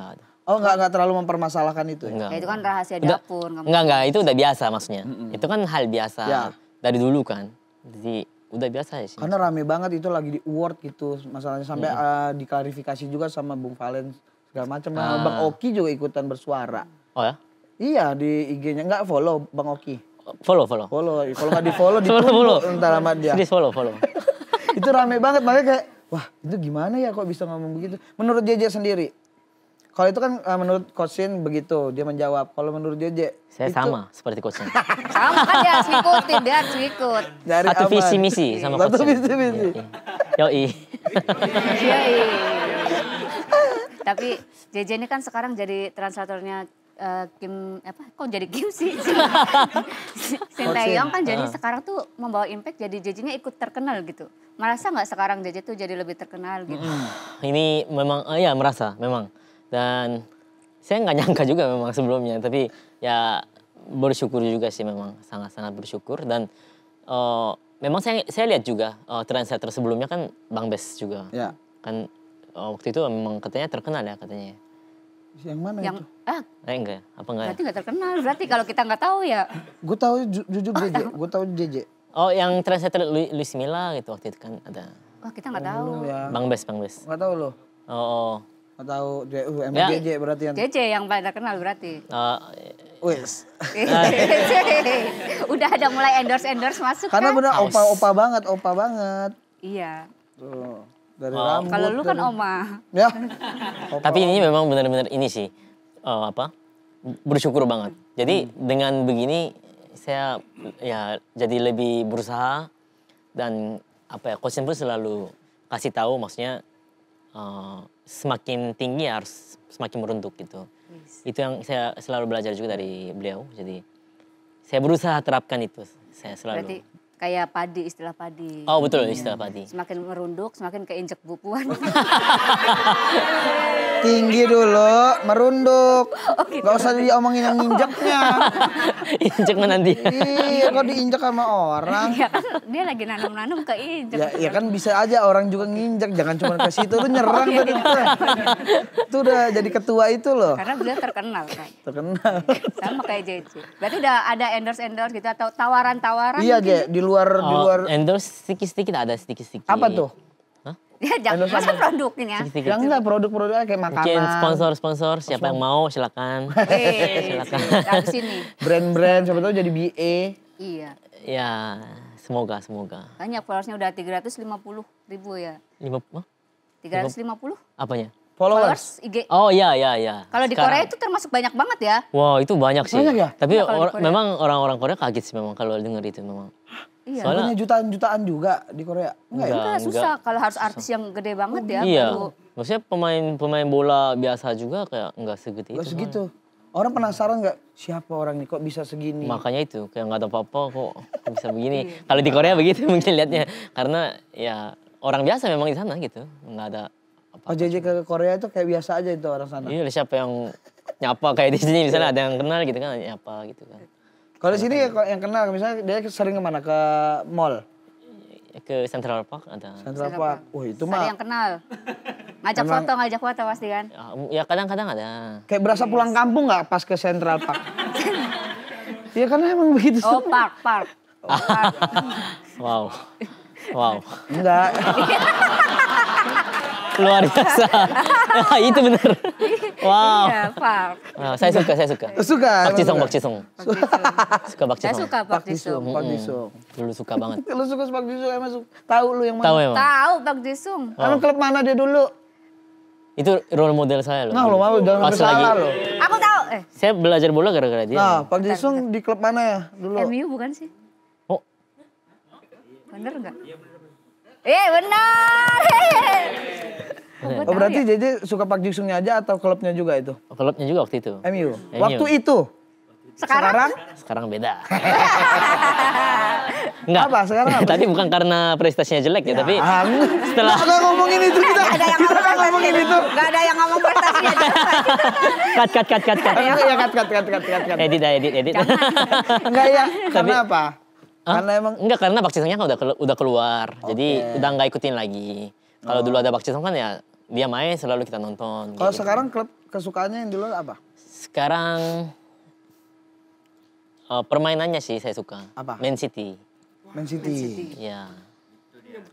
Oh enggak terlalu mempermasalahkan itu ya? Ya itu kan rahasia dapur. Enggak, itu udah biasa maksudnya. Itu kan hal biasa dari dulu kan. Jadi udah biasa ya sih. Karena rame banget itu lagi di award gitu masalahnya. Sampai diklarifikasi juga sama Bung Valen segala macam. Bang Oki juga ikutan bersuara. Oh ya? Iya di IG-nya. Enggak follow Bang Oki. Follow. Kalau nggak di follow ditutup entar sama dia. Please follow. Itu rame banget makanya kayak wah itu gimana ya kok bisa ngomong begitu. Menurut JJ sendiri. Kalau itu kan menurut Coach Shin begitu dia menjawab. Kalau menurut JJ saya itu, sama seperti Coach Shin. Sama kan dia harus ngikut. Satu visi misi sama Coach Shin. Satu visi misi. Yoi. Tapi JJ ini kan sekarang jadi translatornya Kim kok jadi Kim sih? Shin Tae-yong kan jadi sekarang tuh membawa impact jadi JJ-nya ikut terkenal gitu. Merasa nggak sekarang JJ tuh jadi lebih terkenal gitu? Ini memang ya merasa memang. Dan saya nggak nyangka juga memang sebelumnya, tapi ya bersyukur juga sih memang, sangat-sangat bersyukur. Dan memang saya lihat juga trendsetter sebelumnya kan Bang Bes juga. Ya. Kan waktu itu memang katanya terkenal ya katanya. Yang mana Yang itu? Enggak, apa enggak? berarti nggak terkenal. Berarti kalau kita nggak tahu ya. Gue tahu jujur JJ. Gue tahu JJ. Oh, yang trendsetter Luis Milla gitu waktu itu kan ada. Wah kita nggak tahu. Ya. Bang Bes. Nggak tahu loh. Oh, Nggak tahu. Emang Ya. JJ berarti yang. JJ yang paling terkenal berarti. Wes. Udah ada mulai endorse masuk Karena kan? bener opa banget. Iya. Tuh. Dari rambut. Kalau lu kan dari- oma. Ya. tapi ini memang benar-benar ini sih bersyukur banget. Jadi dengan begini saya ya jadi lebih berusaha dan coach pun selalu kasih tahu maksudnya semakin tinggi harus semakin meruntuk gitu. Itu yang saya selalu belajar juga dari beliau. Jadi saya berusaha terapkan itu. Saya selalu. Berarti kayak padi, istilah padi. Oh betul istilah padi. Semakin merunduk, semakin keinjek bupuan. Tinggi dulu, merunduk. Oh, gitu. Gak usah diomongin yang nginjeknya. Injek menanti. Iya, kok diinjek sama orang. Ya kan dia lagi nanam-nanam keinjek. Ya kan bisa aja orang juga nginjek, jangan cuma ke situ lu nyerang tadi tuh. Itu udah jadi ketua itu loh. Karena beliau terkenal kan. Terkenal. Sama kayak JJ. Berarti udah ada endorse gitu atau tawaran-tawaran? Iya, mungkin? Je, di luar Endorse sedikit-sedikit ada sedikit-sedikit. apa tuh? Ya jangan Endorse masa apa? produknya. Sedikit-sedikit. Yang enggak produk-produknya kayak makanan. Mungkin sponsor siapa yang mau silakan. Silakan. Dari sini. Brand-brand siapa tahu jadi BA. Iya. Ya, semoga. Banyak followersnya udah 350.000 ya. 350 Apanya? Followers. IG. Oh iya. Kalau di Sekarang. Korea itu termasuk banyak banget ya. Wow, itu banyak sih. Banyak ya? Tapi Iya, kalau di Korea. memang orang-orang Korea kaget sih memang kalau denger itu memang. Iya. Soalnya Bukannya jutaan-jutaan juga di Korea? Enggak ya? Enggak, susah kalau harus artis yang gede banget ya. iya. baru- Maksudnya pemain bola biasa juga kayak enggak segitu Enggak itu. segitu. Orang penasaran nggak siapa orang ini kok bisa segini? Makanya itu kayak nggak ada apa-apa kok bisa begini. Kalau di Korea begitu mungkin lihatnya karena ya orang biasa memang di sana gitu. Nggak ada apa. Oh JJ ke Korea itu kayak biasa aja itu orang sana. Iya, siapa yang nyapa kayak di sini misalnya ada yang kenal gitu kan nyapa gitu kan. Kalau di sini yang kenal misalnya dia sering kemana? Ke mall, Ke Central Park ada. Central Park. Wah itu Ada mah yang kenal. Ngajak foto pasti kan. Ya kadang-kadang ada. kayak berasa pulang kampung nggak pas ke Central Park? Iya kan emang begitu. Oh, park. Wow. Wow. Enggak. Luar biasa. Itu benar. Wow. Iya, park. Saya suka. Suka. Pak Cisong. Suka Pak Saya Cisong. suka Pak Jisung. Pak Jisung. Dulu suka banget. Lu suka Pak Jisung emang tahu lu yang mana? Tahu emang. Tahu Pak Jisung. Emang klub mana dia dulu? Itu role model saya loh. Nah, lo mau jangan Pas sampai salah lagi. lo. Aku tahu. Saya belajar bola gara-gara dia. Nah, Pak Jisung di klub mana ya dulu? MU bukan sih? Oh, Bener nggak? Benar. Oh berarti JJ suka Pak Jisungnya aja atau klubnya juga itu? klubnya juga waktu itu. MU. Waktu itu. Sekarang? Sekarang beda. Enggak. Apa sekarang apa? Tadi bukan karena prestasinya jelek ya, tapi setelah Nggak ngomongin itu kita. Ada yang Kita nggak ngomongin itu. Gak ada yang ngomong prestasinya. cut. Ya cut. Edit. Enggak ya. Karena apa? Hah? Karena emang Enggak, karena Bak Cisongnya kan udah keluar. Jadi udah nggak ikutin lagi. Kalau dulu ada Bak Cisong kan ya dia main selalu kita nonton. kalau gitu. sekarang klub kesukaannya yang di luar apa? Sekarang permainannya sih saya suka. Apa? Man City. Man City. Ya,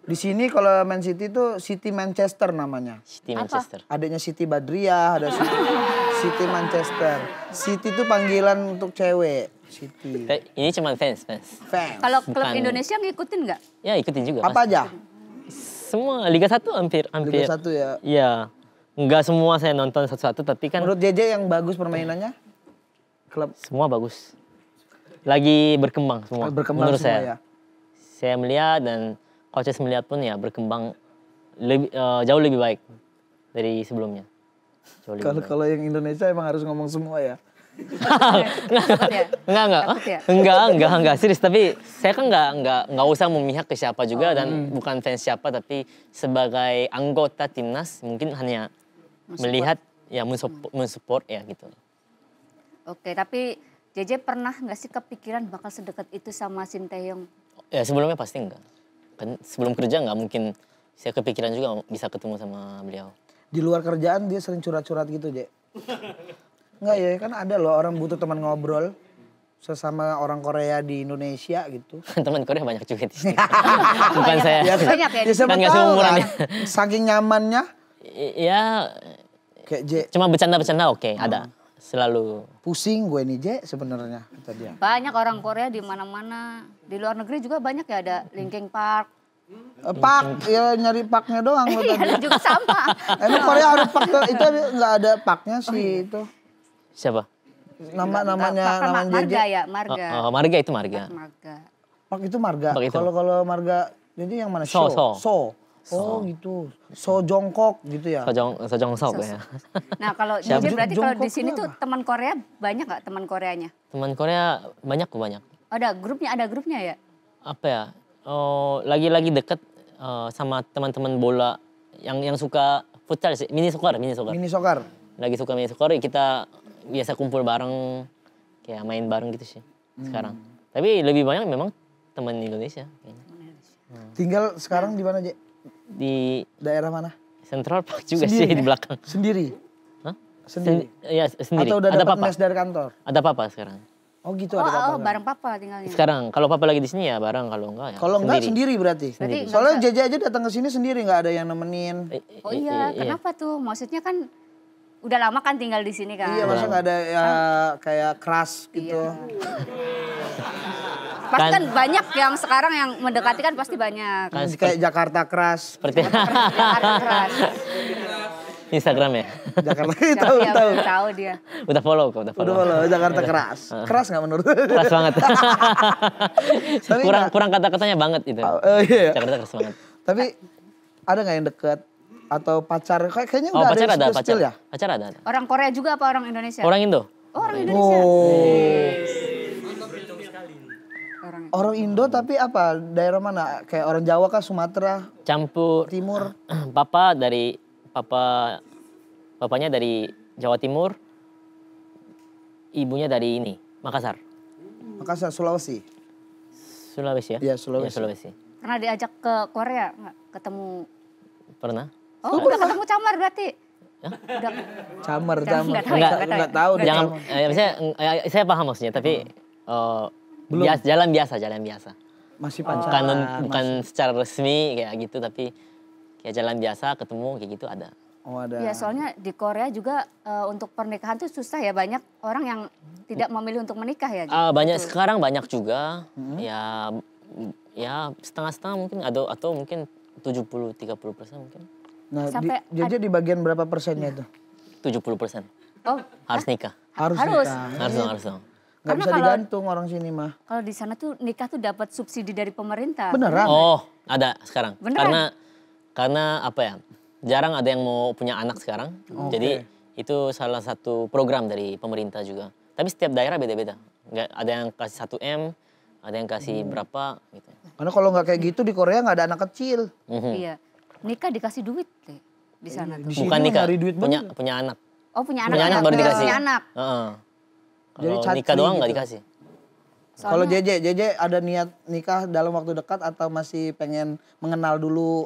Di sini kalau Man City itu City Manchester namanya. City Manchester. Adanya Siti Badriah, ada City Manchester. City itu panggilan untuk cewek. City. Ini cuma fans. Fans. Kalau klub Bukan. Indonesia ngikutin nggak? Ya ikutin juga. Apa pasti. aja? Semua Liga 1 hampir. Liga 1 ya. Iya. Enggak semua saya nonton satu-satu, tapi kan Menurut JJ yang bagus permainannya? Klub semua bagus. Lagi berkembang semua. berkembang menurut semua saya. ya. Saya melihat dan coaches melihat pun ya berkembang jauh lebih baik dari sebelumnya. Jauh lebih baik. Kalau yang Indonesia emang harus ngomong semua ya. Takut ya? Takut ya? Enggak serius, tapi saya kan enggak usah memihak ke siapa juga dan bukan fans siapa, tapi sebagai anggota timnas mungkin hanya melihat ya mensupport ya gitu. Oke, tapi JJ pernah nggak sih kepikiran bakal sedekat itu sama Shin Tae-yong? Ya sebelumnya pasti enggak. Kan sebelum kerja nggak mungkin saya kepikiran juga bisa ketemu sama beliau. Di luar kerjaan dia sering curhat-curhat gitu, Je. Enggak ya, kan ada loh orang butuh teman ngobrol sesama orang Korea di Indonesia gitu. Teman Korea banyak juga di sini. Bukan saya. Ya kan, Banyak ya di siapa Kan nggak tahu seumuran kan. ya. Saking nyamannya Ya kayak Je, cuma bercanda-bercanda oke, ada. Selalu. pusing gue nih Je sebenarnya kata dia. Banyak orang Korea di mana-mana. Di luar negeri juga banyak ya, ada Linkin Park. Pak, ya nyari paknya doang lo Iya, tadi. lu juga sama. Emang Korea ada pak itu nggak ada paknya sih itu. Siapa? Namanya Bahkan namanya Marga JJ. ya, Marga. Marga itu Marga. Marga. Pak itu marga. Pak itu. Kalau marga jadi yang mana? So. Oh gitu. So jongkok gitu ya. Sojong Sok ya. Nah kalau Siapa? JJ berarti kalau di Jongkok sini itu tuh apa? teman Korea banyak nggak teman Koreanya? Teman Korea banyak. Ada grupnya ya? Apa ya? Oh, lagi deket sama teman-teman bola yang suka futsal sih, mini soccer. Mini soccer. Lagi suka mini soccer, kita biasa kumpul bareng, kayak main bareng gitu sih sekarang. Tapi lebih banyak memang teman Indonesia kayaknya. Tinggal sekarang di mana, Je? Di Daerah mana? Central Park juga Sendiri sih di ya? belakang. Sendiri. Hah? Sendiri. Iya sendiri. Atau udah Ada dapat papa. mes dari kantor? Ada papa sekarang. Oh gitu ada papa. kan? Bareng papa tinggalnya. Sekarang kalau papa lagi di sini ya bareng, kalau enggak ya Kalau enggak sendiri berarti. Berarti nggak Soalnya bisa- JJ aja datang ke sini sendiri nggak ada yang nemenin. Oh iya, kenapa tuh? Maksudnya kan udah lama kan tinggal di sini kan? Iya, masa nggak ada ya kayak keras gitu. Pasti kan banyak yang sekarang yang mendekati kan pasti banyak. Kan Kayak Jakarta keras. seperti Keras. Instagram ya. Jakarta Tahu tahu. tahu dia. Udah follow kok, udah Udah follow. kalau Jakarta keras. Keras nggak menurut? Keras banget. Tapi kurang kata-katanya banget itu. Oh iya. Jakarta keras banget. Tapi ada nggak yang deket atau pacar? Kayaknya Oh udah pacar ada ada, yang pacar. skill ya. Pacar ada. Orang Korea juga apa orang Indonesia? Orang Indo. Oh, orang Indonesia. Orang Indo tapi apa? Daerah mana? Kayak orang Jawa kah? Sumatera Campur. Timur? Bapaknya dari Jawa Timur. Ibunya dari ini, Makassar. Makassar, Sulawesi. Sulawesi ya? Iya, Sulawesi. Iya, Sulawesi. Pernah diajak ke Korea nggak? Ketemu? Pernah? Oh, udah ketemu Camar berarti? Udah. Camar. Nggak tahu ya, nggak tahu ya. Nggak tahu. deh Jangan, Camar. misalnya, saya paham maksudnya, tapi jalan biasa. Masih Bukan, pacaran. bukan secara resmi kayak gitu, tapi kayak jalan biasa, ketemu kayak gitu ada. Oh ada. Ya soalnya di Korea juga untuk pernikahan tuh susah ya, banyak orang yang tidak memilih untuk menikah ya. Banyak sekarang banyak juga, ya setengah-setengah mungkin atau mungkin 70-30% mungkin. Nah, Sampai jadi di bagian berapa persennya itu? 70% Oh, harus nikah. Harus. Harus. nikah. Harus dong. Nggak Karena bisa kalau- digantung orang sini mah. kalau di sana tuh nikah tuh dapat subsidi dari pemerintah. Beneran? Oh, ada sekarang. Beneran? Karena apa ya? Jarang ada yang mau punya anak sekarang. Jadi itu salah satu program dari pemerintah juga. Tapi setiap daerah beda-beda. Nggak ada yang kasih 1 M, ada yang kasih berapa gitu. Karena kalau nggak kayak gitu di Korea nggak ada anak kecil. Iya. Nikah dikasih duit deh di sana tuh. Di sini Bukan nikah, nyari duit punya anak. Oh, punya anak. Punya anak baru dikasih. Punya anak. Heeh. Jadi Kalau catri nikah doang nggak gitu. dikasih. Kalau JJ ada niat nikah dalam waktu dekat atau masih pengen mengenal dulu?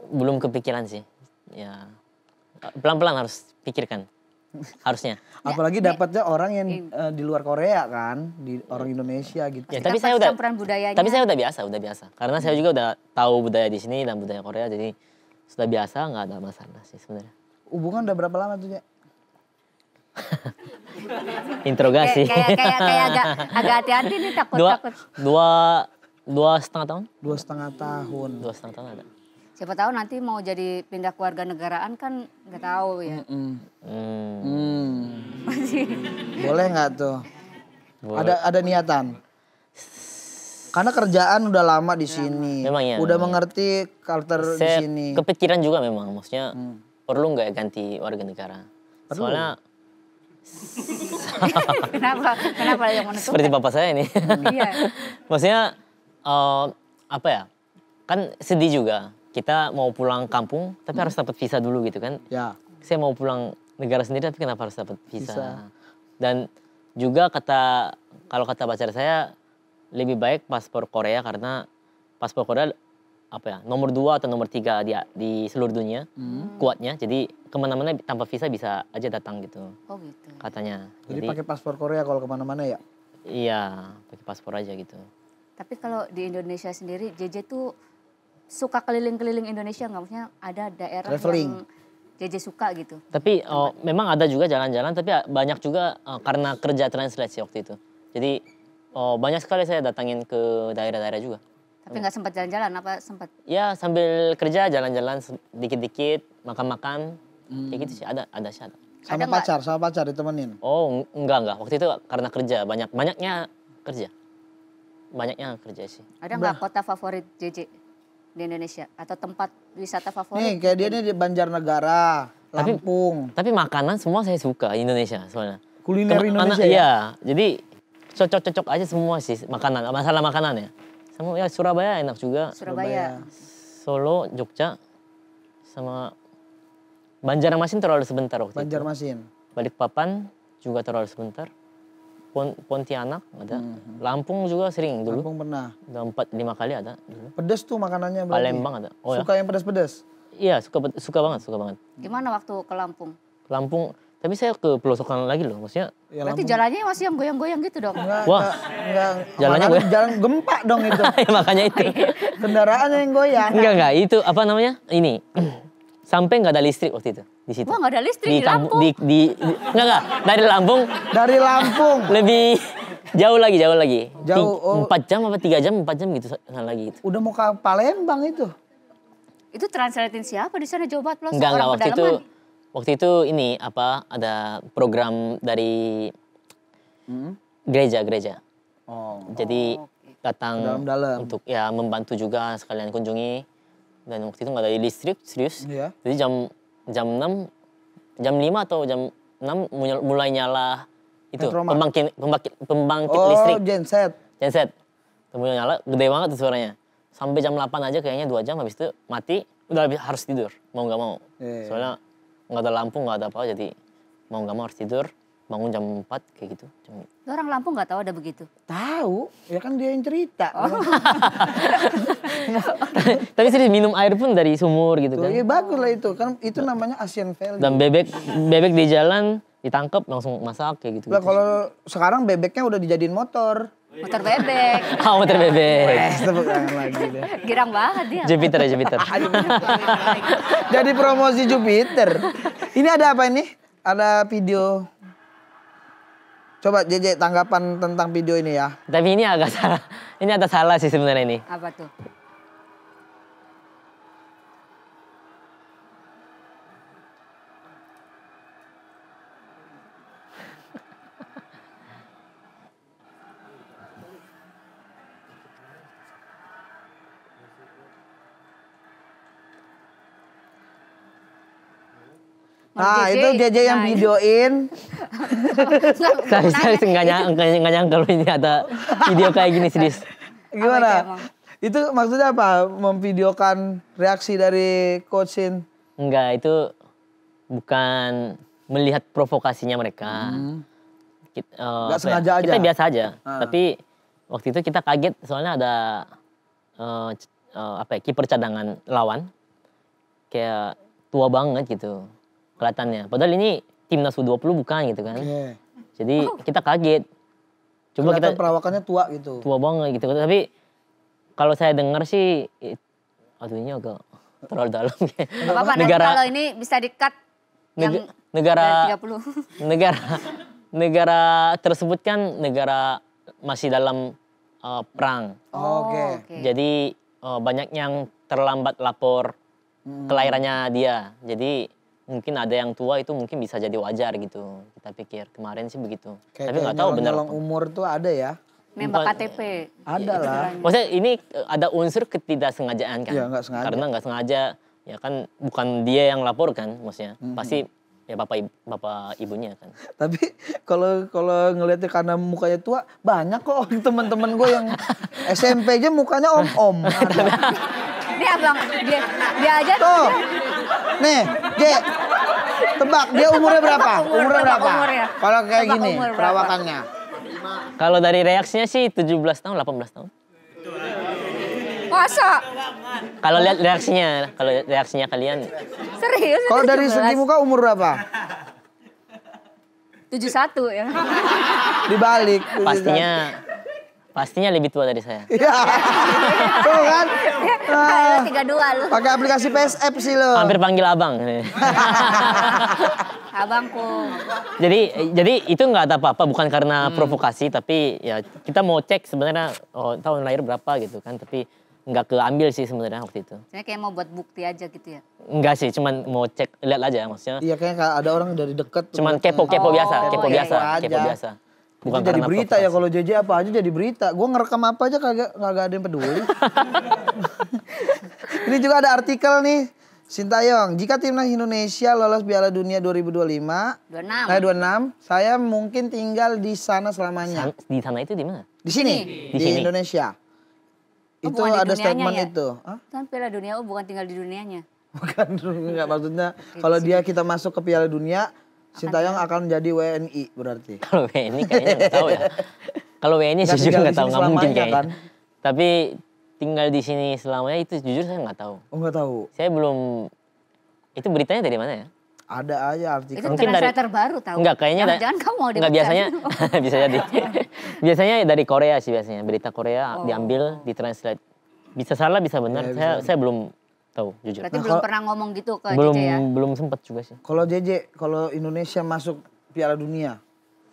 Belum kepikiran sih. Ya pelan-pelan harus pikirkan. Harusnya. Apalagi dapatnya orang yang di luar Korea kan, di orang Indonesia gitu. Ya, Kita tapi pas saya udah campuran budayanya. Tapi saya udah biasa. Karena saya juga udah tahu budaya di sini dan budaya Korea, jadi sudah biasa, nggak ada masalah sih sebenarnya. Hubungan udah berapa lama tuh, Je? Interogasi. Kayak agak hati-hati nih takut. Dua setengah tahun? 2,5 tahun. 2,5 tahun ada. Siapa tahu nanti mau jadi pindah keluarga negaraan kan nggak tahu ya. Masih. Boleh nggak tuh? Boleh. Ada niatan. Karena kerjaan udah lama di sini. Memang ya, Udah memang. mengerti culture di Saya sini. kepikiran juga memang, maksudnya perlu nggak ya ganti warga negara? Soalnya Kenapa yang menentukan? seperti bapak saya ini. Iya. Maksudnya apa ya? Kan sedih juga. Kita mau pulang kampung, tapi harus dapat visa dulu gitu kan. Ya. Saya mau pulang negara sendiri, tapi kenapa harus dapat visa? Visa. Dan Juga kalau kata pacar saya lebih baik paspor Korea karena paspor Korea nomor 2 atau nomor 3 di seluruh dunia kuatnya. Jadi kemana-mana tanpa visa bisa aja datang gitu. Oh gitu. Katanya. Jadi pakai paspor Korea kalau kemana-mana ya? Iya, pakai paspor aja gitu. Tapi kalau di Indonesia sendiri, JJ tuh suka keliling-keliling Indonesia nggak? Maksudnya ada daerah Traveling. yang JJ suka gitu? Tapi memang ada juga jalan-jalan, tapi banyak juga karena kerja translate waktu itu. Jadi banyak sekali saya datangin ke daerah-daerah juga. Tapi nggak sempat jalan-jalan, apa sempat? Ya sambil kerja jalan-jalan dikit-dikit, makan-makan, kayak gitu sih ada sih ada. Sama pacar ditemenin? Oh enggak, waktu itu karena kerja, banyaknya kerja. Banyaknya kerja sih. Ada nggak kota favorit JJ di Indonesia? Atau tempat wisata favorit? Nih kayak dia nih di Banjarnegara, Lampung. Tapi makanan semua saya suka Indonesia soalnya. Kuliner Indonesia ya? Iya, jadi cocok-cocok aja semua sih makanan, masalah makanan ya. Sama ya Surabaya enak juga. Surabaya. Solo, Jogja, sama Banjarmasin terlalu sebentar waktu itu. Banjarmasin. Balikpapan juga terlalu sebentar. Pontianak ada. Lampung juga sering dulu. Lampung pernah. Udah 4-5 kali ada dulu. Pedes tuh makanannya berarti. Palembang ada. Oh Suka yang pedas-pedas? ya? Iya, suka banget. Gimana waktu ke Lampung? Lampung, tapi saya ke pelosokan lagi loh, maksudnya. Ya, Berarti jalannya masih yang goyang-goyang gitu dong? Wah. Enggak. Jalannya gue. Jalan gempa dong itu. Makanya itu. Kendaraannya yang goyang. Enggak, itu apa namanya? Ini. Sampai nggak ada listrik waktu itu di situ. Wah, nggak ada listrik di Lampung. Enggak, dari Lampung Dari Lampung. lebih jauh lagi. Jauh, 4 jam apa 3 jam, 4 jam gitu sana lagi gitu. Udah mau ke Palembang itu. Itu translatein siapa di sana Jawa Barat? Enggak, waktu itu ini ada program dari gereja. Oh. Jadi datang dalam-dalam. untuk ya membantu juga sekalian kunjungi. Dan waktu itu nggak ada listrik, serius. Iya. Jadi jam 6, jam 5 atau jam 6 mulai nyala itu Metroma. pembangkit listrik. Genset. Genset. Mulai nyala, gede banget tuh suaranya. Sampai jam 8 aja kayaknya 2 jam, habis itu mati, udah harus tidur, mau nggak mau. Iya. Soalnya nggak ada lampu, nggak ada apa, jadi mau nggak mau harus tidur. Bangun jam 4 kayak gitu. Orang Lampung nggak tahu ada begitu? Tahu, ya kan dia yang cerita. Tapi serius minum air pun dari sumur gitu kan. Iya bagus lah itu, kan itu namanya Asian Value. Dan bebek di jalan ditangkap langsung masak kayak gitu. Lah kalau sekarang bebeknya udah dijadiin motor. Motor bebek. Motor bebek. Tepuk tangan lagi deh. Girang banget dia. Jupiter. Jadi promosi Jupiter. Ini ada apa ini? Ada video. Coba JJ tanggapan tentang video ini ya. Tapi ini agak salah. Ini ada salah sih sebenarnya ini. Apa tuh? Nah itu JJ yang videoin. Saya nggak nyangka kalau ini ada video kayak gini serius. Gimana? Itu maksudnya apa? Memvideokan reaksi dari coachin? Enggak, itu bukan melihat provokasinya mereka. Nggak sengaja aja? Kita biasa aja. Tapi waktu itu kita kaget soalnya ada kiper cadangan lawan. Kayak tua banget gitu kelihatannya. Padahal ini timnas U20 bukan gitu kan. Okay. Jadi kita kaget. Coba kita perawakannya tua gitu. Tua banget gitu. Tapi kalau saya dengar sih aduh ini agak terlalu dalam. Apa-apa nanti kalau ini bisa di-cut yang negara 30. negara tersebut kan negara masih dalam perang. Oke. Jadi banyak yang terlambat lapor kelahirannya dia. Jadi mungkin ada yang tua itu mungkin bisa jadi wajar gitu. Kita pikir kemarin sih begitu. Tapi nggak tahu benar. Nyolong umur tuh ada ya? Nembak KTP. Ada lah. Maksudnya ini ada unsur ketidaksengajaan kan? Iya nggak sengaja. Karena nggak sengaja, ya kan bukan dia yang lapor kan maksudnya. Pasti ya bapak ibunya kan. Tapi kalau ngeliatnya karena mukanya tua, banyak kok teman-teman gue yang SMP aja mukanya om-om. Ini abang, dia aja Tuh, nih, J, Tebak, dia umurnya berapa? Umurnya tebak berapa? umurnya. Kalau kayak Tebak gini, umur berapa? perawakannya. Kalau dari reaksinya sih 17 tahun, 18 tahun. Masa? Kalau lihat reaksinya kalian Serius? Kalau dari segi muka umur berapa? 71 ya. Dibalik. pastinya lebih tua dari saya. Iya. Tuh kan? Lu 32 lu. Pakai aplikasi PSF sih lo. Hampir panggil abang. Abangku. jadi itu nggak ada apa-apa, bukan karena provokasi, tapi ya kita mau cek sebenarnya tahun lahir berapa gitu kan, tapi nggak keambil sih sebenarnya waktu itu. Saya kayak mau buat bukti aja gitu ya. Enggak sih, cuman mau cek, lihat aja maksudnya. Iya kayaknya ada orang dari dekat. Cuman kepo biasa, Oh, kepo iya, biasa, iya. kepo biasa. Bukan jadi berita ya, kalau JJ apa aja jadi berita. Gue ngerekam apa aja kagak ada yang peduli. Ini juga ada artikel nih. Sintayong, jika timnas Indonesia lolos Piala Dunia 2025, 26, saya mungkin tinggal di sana selamanya. Di sana itu di mana? Di sini, Di di sini. Indonesia. Oh, Itu bukan di ada dunianya statement ya? itu. Hah? Kan Piala Dunia bukan tinggal di dunianya. Bukan, enggak maksudnya kalau kita masuk ke Piala Dunia, Sintayong akan jadi WNI berarti. Kalau WNI kayaknya nggak tahu ya. Kalau WNI Nggak jujur tinggal nggak di tahu, sini nggak mungkin selamanya, kayaknya. kan? Tapi tinggal di sini selamanya itu jujur saya nggak tahu. Oh nggak tahu. Saya belum, itu beritanya dari mana ya? Ada aja artikel. Itu Mungkin dari- translator baru tahu. Enggak, kayaknya Jangan kamu mau enggak, dipecat. biasanya bisa jadi. Biasanya dari Korea sih biasanya. Berita Korea Oh. diambil, ditranslate. Bisa salah, bisa benar. Ya, saya belum tahu jujur. Berarti Nah, belum kalau- pernah ngomong gitu ke Belum JJ ya? belum sempat juga sih. Kalau JJ, kalau Indonesia masuk Piala Dunia,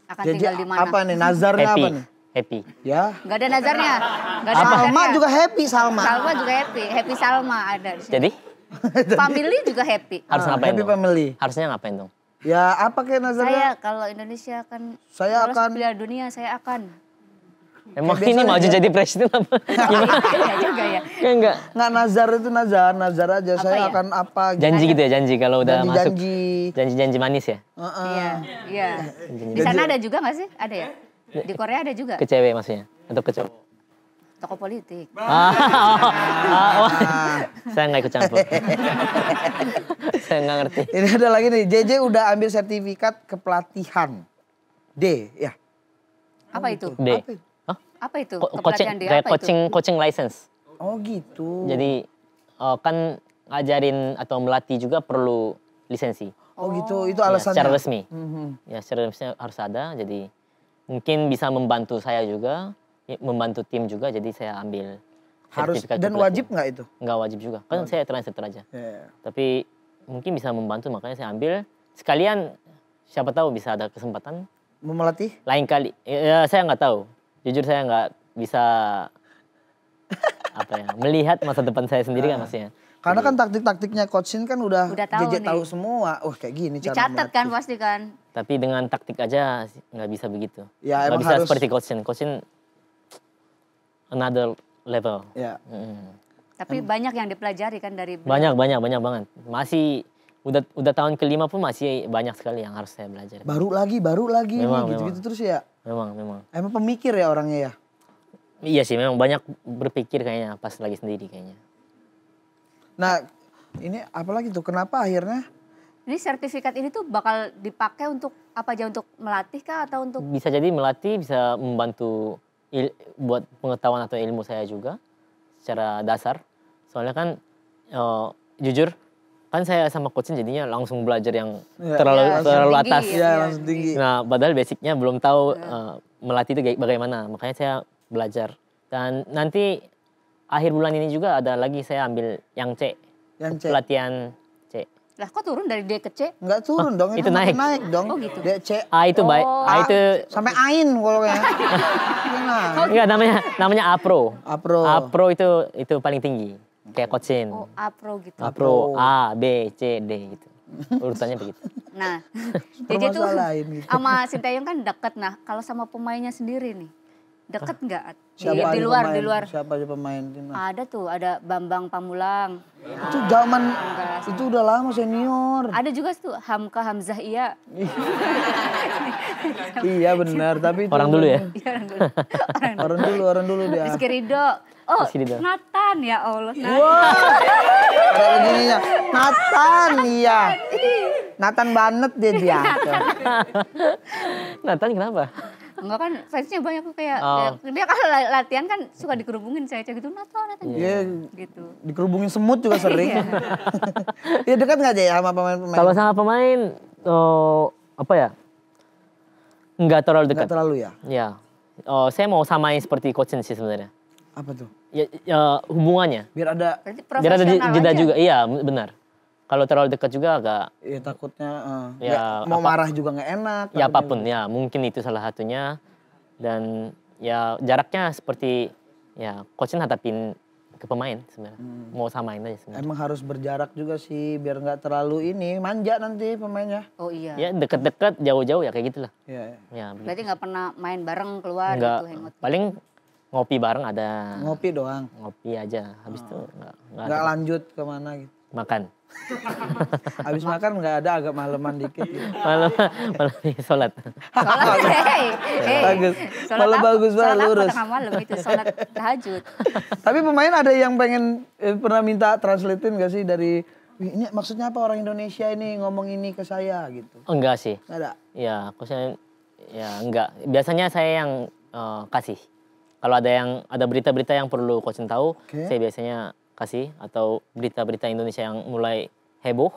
Akan JJ tinggal di mana? apa nih? Nazarnya Happy, apa nih? happy. Ya. Gak ada nazarnya. Gak ada Salma nazarnya. juga happy Salma. Salma juga happy. Happy Salma ada di sini. Jadi Family juga happy. harus Ah, ngapain happy dong? family. Harusnya ngapain dong? Ya apa kayak nazarnya? Saya kalau Indonesia akan Saya lolos akan- Piala Dunia, saya akan. Emang Kayak ini biasa mau aja. jadi presiden apa? Gimana? Iya juga ya. Kan enggak. Nggak nazar itu nazar aja. Apa Saya ya? akan apa? gitu. Janji gitu ya, janji kalau udah masuk. Janji. Janji-janji manis ya? Heeh. Iya, iya. Di sana ada juga nggak sih? Ada ya? Di Korea ada juga. Ke cewek maksudnya? Atau ke cowok? Toko politik. Saya nggak ikut campur. Saya nggak ngerti. Ini ada lagi nih. JJ udah ambil sertifikat kepelatihan. D ya. Apa itu? D. Apa itu? Hah? Apa itu? Coaching, Kepelatihan dia kayak apa itu? coaching license. Oh gitu. Jadi kan ngajarin atau melatih juga perlu lisensi. Oh gitu. Itu Ya, alasannya. secara resmi. Mhm. Ya secara resmi harus ada. Jadi mungkin bisa membantu saya juga, membantu tim juga. Jadi saya ambil Harus sertifikat dan kepelatihan. wajib nggak itu? Nggak wajib juga. Kan saya translator aja. Ya. Tapi mungkin bisa membantu, makanya saya ambil. Sekalian siapa tahu bisa ada kesempatan Mau melatih? lain kali. Ya, saya nggak tahu. Jujur saya nggak bisa apa ya, melihat masa depan saya sendiri kan maksudnya. Karena kan taktik-taktiknya Coach Shin kan udah Udah tahu JJ nih. tahu semua. Wah kayak gini cara Dicatat kan melatih. pasti kan. Tapi dengan taktik aja nggak bisa begitu. Ya, Nggak emang bisa harus- seperti Coach Shin. Coach Shin another level. Ya. Mm. Tapi banyak yang dipelajari kan dari Banyak banget. Masih udah tahun kelima pun masih banyak sekali yang harus saya belajar. Baru lagi Memang, gitu-gitu terus ya. Memang. Emang pemikir ya orangnya ya. Iya sih, memang banyak berpikir kayaknya pas lagi sendiri kayaknya. Nah, ini apalagi tuh kenapa akhirnya Ini sertifikat ini tuh bakal dipakai untuk apa aja, untuk melatih kah atau untuk Bisa jadi melatih, bisa membantu buat pengetahuan atau ilmu saya juga secara dasar. Soalnya kan jujur kan saya sama coachnya jadinya langsung belajar yang Ya. Ya, terlalu tinggi, atas. ya. ya langsung tinggi. Nah, padahal basicnya belum tahu melatih itu bagaimana. Makanya saya belajar. Dan nanti akhir bulan ini juga ada lagi saya ambil yang C. Yang C. Pelatihan C. lah kok turun dari D ke C? Enggak turun dong, itu makin naik. naik dong. Oh, gitu. Dia C. A itu baik. Oh. A itu Sampai Ain kalau kayak. Nah, enggak, namanya A Pro. Apro. A Pro itu paling tinggi. Kayak coachin. Oh, A Pro gitu. A Pro, A, B, C, D gitu. Urutannya begitu. Nah, JJ tuh Permasalahin gitu. sama Sintayong kan deket. Nah, kalau sama pemainnya sendiri nih, deket nggak? Siapa Di aja luar, pemain? di luar. Siapa aja pemain timnas? Ada tuh, ada Bambang Pamulang. Itu zaman Enggak. itu udah lama senior. Ada juga tuh Hamka Hamzah iya. Iya benar, tapi itu Orang dulu ya. Iya, orang dulu. Orang dulu dia. Rizky Ridho. Oh, Rizky Ridho. Nathan ya Allah. Nathan. Wah. Ada begininya. Nathan iya. Nathan banget dia. Nathan kenapa? Enggak kan fansnya banyak tuh kayak Oh. dia kalau latihan kan suka dikerubungin saya gitu Nathan Iya, gitu. dikerubungin semut juga sering. Iya dekat nggak aja ya sama pemain-pemain? Kalau sama pemain, apa ya? Enggak terlalu Nggak dekat. terlalu ya? Ya. Saya mau samain seperti coaching sih sebenarnya. Apa tuh? Ya, hubungannya. Biar ada, Berarti Biar ada profesional jeda aja. juga. Iya, benar. Kalau terlalu dekat juga agak ya takutnya Ya, mau apa- marah juga nggak enak. ya takutnya apapun ya, mungkin itu salah satunya. Dan ya jaraknya seperti ya coaching hadapin ke pemain sebenarnya. Mau samain aja sebenarnya. Emang harus berjarak juga sih biar nggak terlalu ini manja nanti pemainnya. Oh iya. Ya dekat-dekat, jauh-jauh ya kayak gitulah. Iya. Ya, begitu. Berarti nggak pernah main bareng keluar Enggak, gitu hangout. paling ngopi bareng ada. Ngopi doang. Ngopi aja. Habis itu enggak Nggak ada. lanjut kemana gitu. Makan. Habis makan nggak ada agak maleman dikit gitu. Malam malam sholat. Sholat, Bagus. Sholat Malah apa? bagus banget, Sholat apa lurus. tengah malam itu sholat tahajud. Tapi pemain ada yang pengen pernah minta translatein gak sih dari "Wih, ini maksudnya apa orang Indonesia ini ngomong ini ke saya gitu. Enggak sih. Nggak ada. Ya, coachnya ya enggak. Biasanya saya yang kasih. Kalau ada berita-berita yang perlu coaching tahu, Oke. saya biasanya kasih atau berita-berita Indonesia yang mulai heboh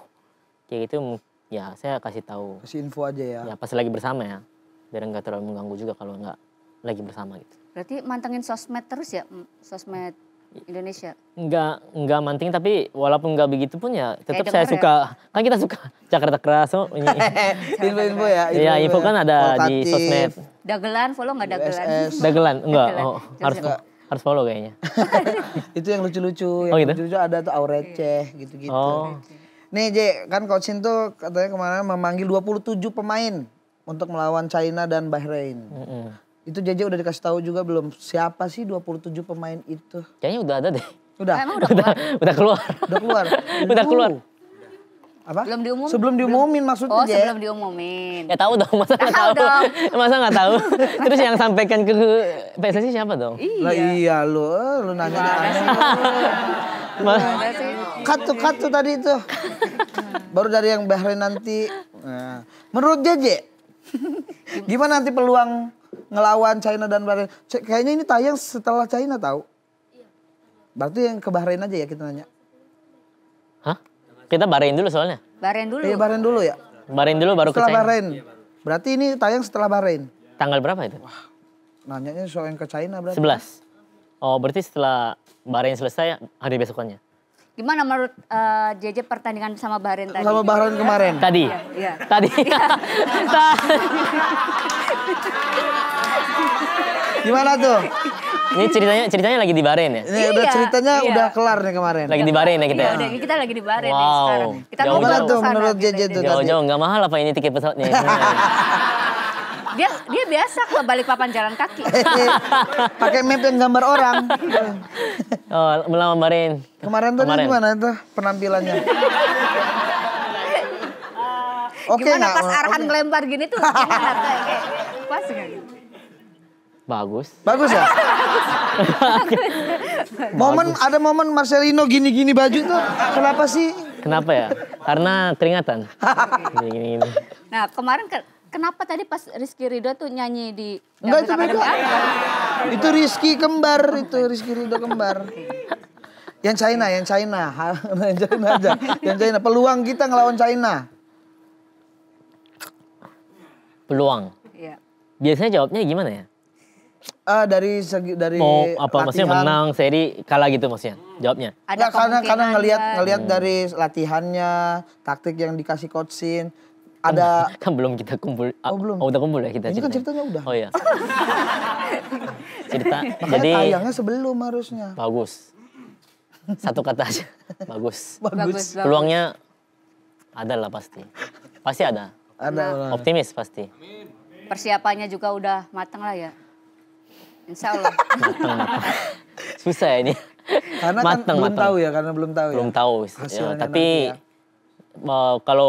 kayak gitu ya saya kasih tahu. Kasih info aja ya. Ya pas lagi bersama ya. Biar enggak terlalu mengganggu juga kalau enggak lagi bersama gitu. Berarti mantengin sosmed terus ya, sosmed Indonesia. Enggak manting tapi walaupun enggak begitu pun ya tetap Kayak saya denger suka. Kan kita suka Jakarta Keras oh, ini. Info-info ya. Iya, info kan ada di Kualitatif. sosmed. Dagelan, follow nggak dagelan? USS. Dagelan enggak. Dagelan. Oh, harus follow kayaknya. Itu yang lucu-lucu. Yang Oh, gitu? lucu-lucu ada tuh Aureceh gitu-gitu. Oh. Nih J, kan Coach Shin tuh katanya kemarin memanggil 27 pemain untuk melawan China dan Bahrain. Mm-mm. Itu JJ udah dikasih tahu juga belum siapa sih 27 pemain itu? Kayaknya udah ada deh. Udah. Emang udah keluar? Udah keluar. Udah keluar. Udah keluar. Apa? Belum diumumin? Sebelum diumumin maksudnya Oh J. sebelum diumumin. Ya tahu dong, masa nggak Tahu tahu? dong. Masa nggak tahu? Terus yang sampaikan ke PSSI siapa dong? Lah iya Iya. lu nanya aneh. Ada sih. Cut tuh tadi itu. Baru dari yang Bahrain nanti. Nah, menurut JJ gimana nanti peluang ngelawan China dan Bahrain? Kayaknya ini tayang setelah China tahu. Berarti yang ke Bahrain aja ya kita nanya. Hah? Kita Bahrain dulu soalnya. Bahrain dulu. Iya Bahrain dulu ya. Bahrain dulu baru ke Setelah China. Bahrain. Berarti ini tayang setelah Bahrain. Tanggal berapa itu? Nanyanya soal yang ke China berarti. 11. Oh, berarti setelah Bahrain selesai hari besokannya. Gimana menurut JJ pertandingan sama Bahrain tadi? Sama Bahrain kemarin. Tadi. Iya. Tadi. Gimana tuh? Ini ceritanya lagi di Bahrain ya? Ini udah Iya, ceritanya iya. udah kelar nih kemarin. Lagi di Bahrain ya kita Iya, ya? udah kita lagi di Bahrain nih Wow. sekarang. Kita Jauh-jauh. Gimana ngobrol tuh kesana menurut gitu, JJ tuh? Jauh-jauh nggak mahal apa ini tiket pesawatnya? Dia biasa ke Balikpapan jalan kaki. Pakai map yang gambar orang. Oh, melawan Bahrain. Kemarin tuh Kemarin. gimana tuh penampilannya? Oke Gimana nggak? pas Arhan ngelempar gini tuh gimana tuh kayak pas nggak gitu? Bagus. Bagus ya? Ada momen Marcelino gini-gini baju tuh. Kenapa sih? Kenapa ya? Karena keringatan. Gini. Nah kemarin kenapa tadi pas Rizky Ridho tuh nyanyi di Enggak itu Dangdut beda. Academy? Itu Rizky kembar, itu Rizky Ridho kembar. Yang China. Yang China aja. Yang China. Peluang kita ngelawan China. Peluang. Iya. Biasanya jawabnya gimana ya? Dari Mau apa maksudnya latihan. menang seri kalah gitu maksudnya jawabnya? Enggak, karena kemungkinan ngelihat dari latihannya, taktik yang dikasih Coach Shin, ada Kan belum kita kumpul. Oh, belum. Oh, udah kumpul ya kita. Ini kan ceritanya udah. Oh iya. Cerita. Makanya Jadi tayangnya sebelum harusnya. bagus. Satu kata aja. Bagus. bagus. Peluangnya ada lah pasti. Pasti ada. Ada. Optimis pasti. Persiapannya juga udah matang lah ya. Insya Allah. Matang. Susah ya ini. Karena kan belum tahu ya, karena belum tahu Belum ya. tahu. Ya, Hasilnya tapi nanti ya. kalau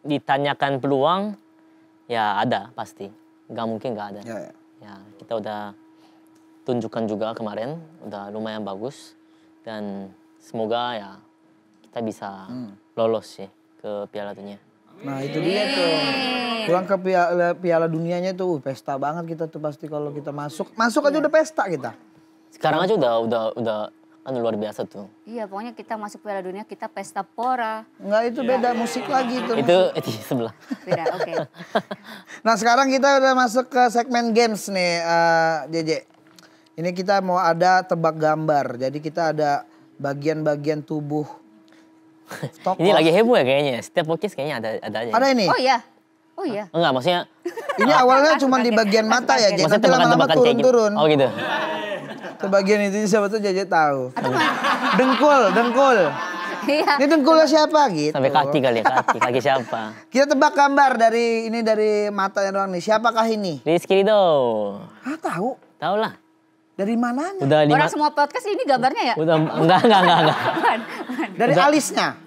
ditanyakan peluang ya ada pasti. Nggak mungkin nggak ada. Ya, ya. Ya, kita udah tunjukkan juga kemarin, udah lumayan bagus dan semoga ya kita bisa lolos sih ke Piala Dunia. Nah itu dia tuh. Pulang ke piala dunianya tuh pesta banget kita tuh pasti kalau kita masuk. Masuk aja udah pesta kita. Sekarang aja udah kan luar biasa tuh. Iya, pokoknya kita masuk Piala Dunia kita pesta pora. Enggak, itu beda musik lagi itu. Itu di sebelah. Beda, oke. Nah sekarang kita udah masuk ke segmen games nih JJ. Ini kita mau ada tebak gambar. Jadi kita ada bagian-bagian tubuh tokoh. Ini lagi heboh ya kayaknya. Setiap podcast kayaknya ada aja. Ada ini? Oh iya. Oh iya. Enggak, maksudnya Ini awalnya cuma di bagian mata ya, Jay. Nanti lama-lama kayak gitu. turun-turun. Oh gitu. Ke bagian itu siapa tuh JJ tahu. Atau mana? Dengkul. Iya. Ini dengkulnya siapa gitu. Sampai kaki kali ya, kaki siapa? Kita tebak gambar dari matanya doang nih. Siapakah ini? Rizky Ridho. Ah tahu. Tahu lah. Dari mananya? Udah Orang semua podcast ini gambarnya ya? Udah enggak. Dari alisnya.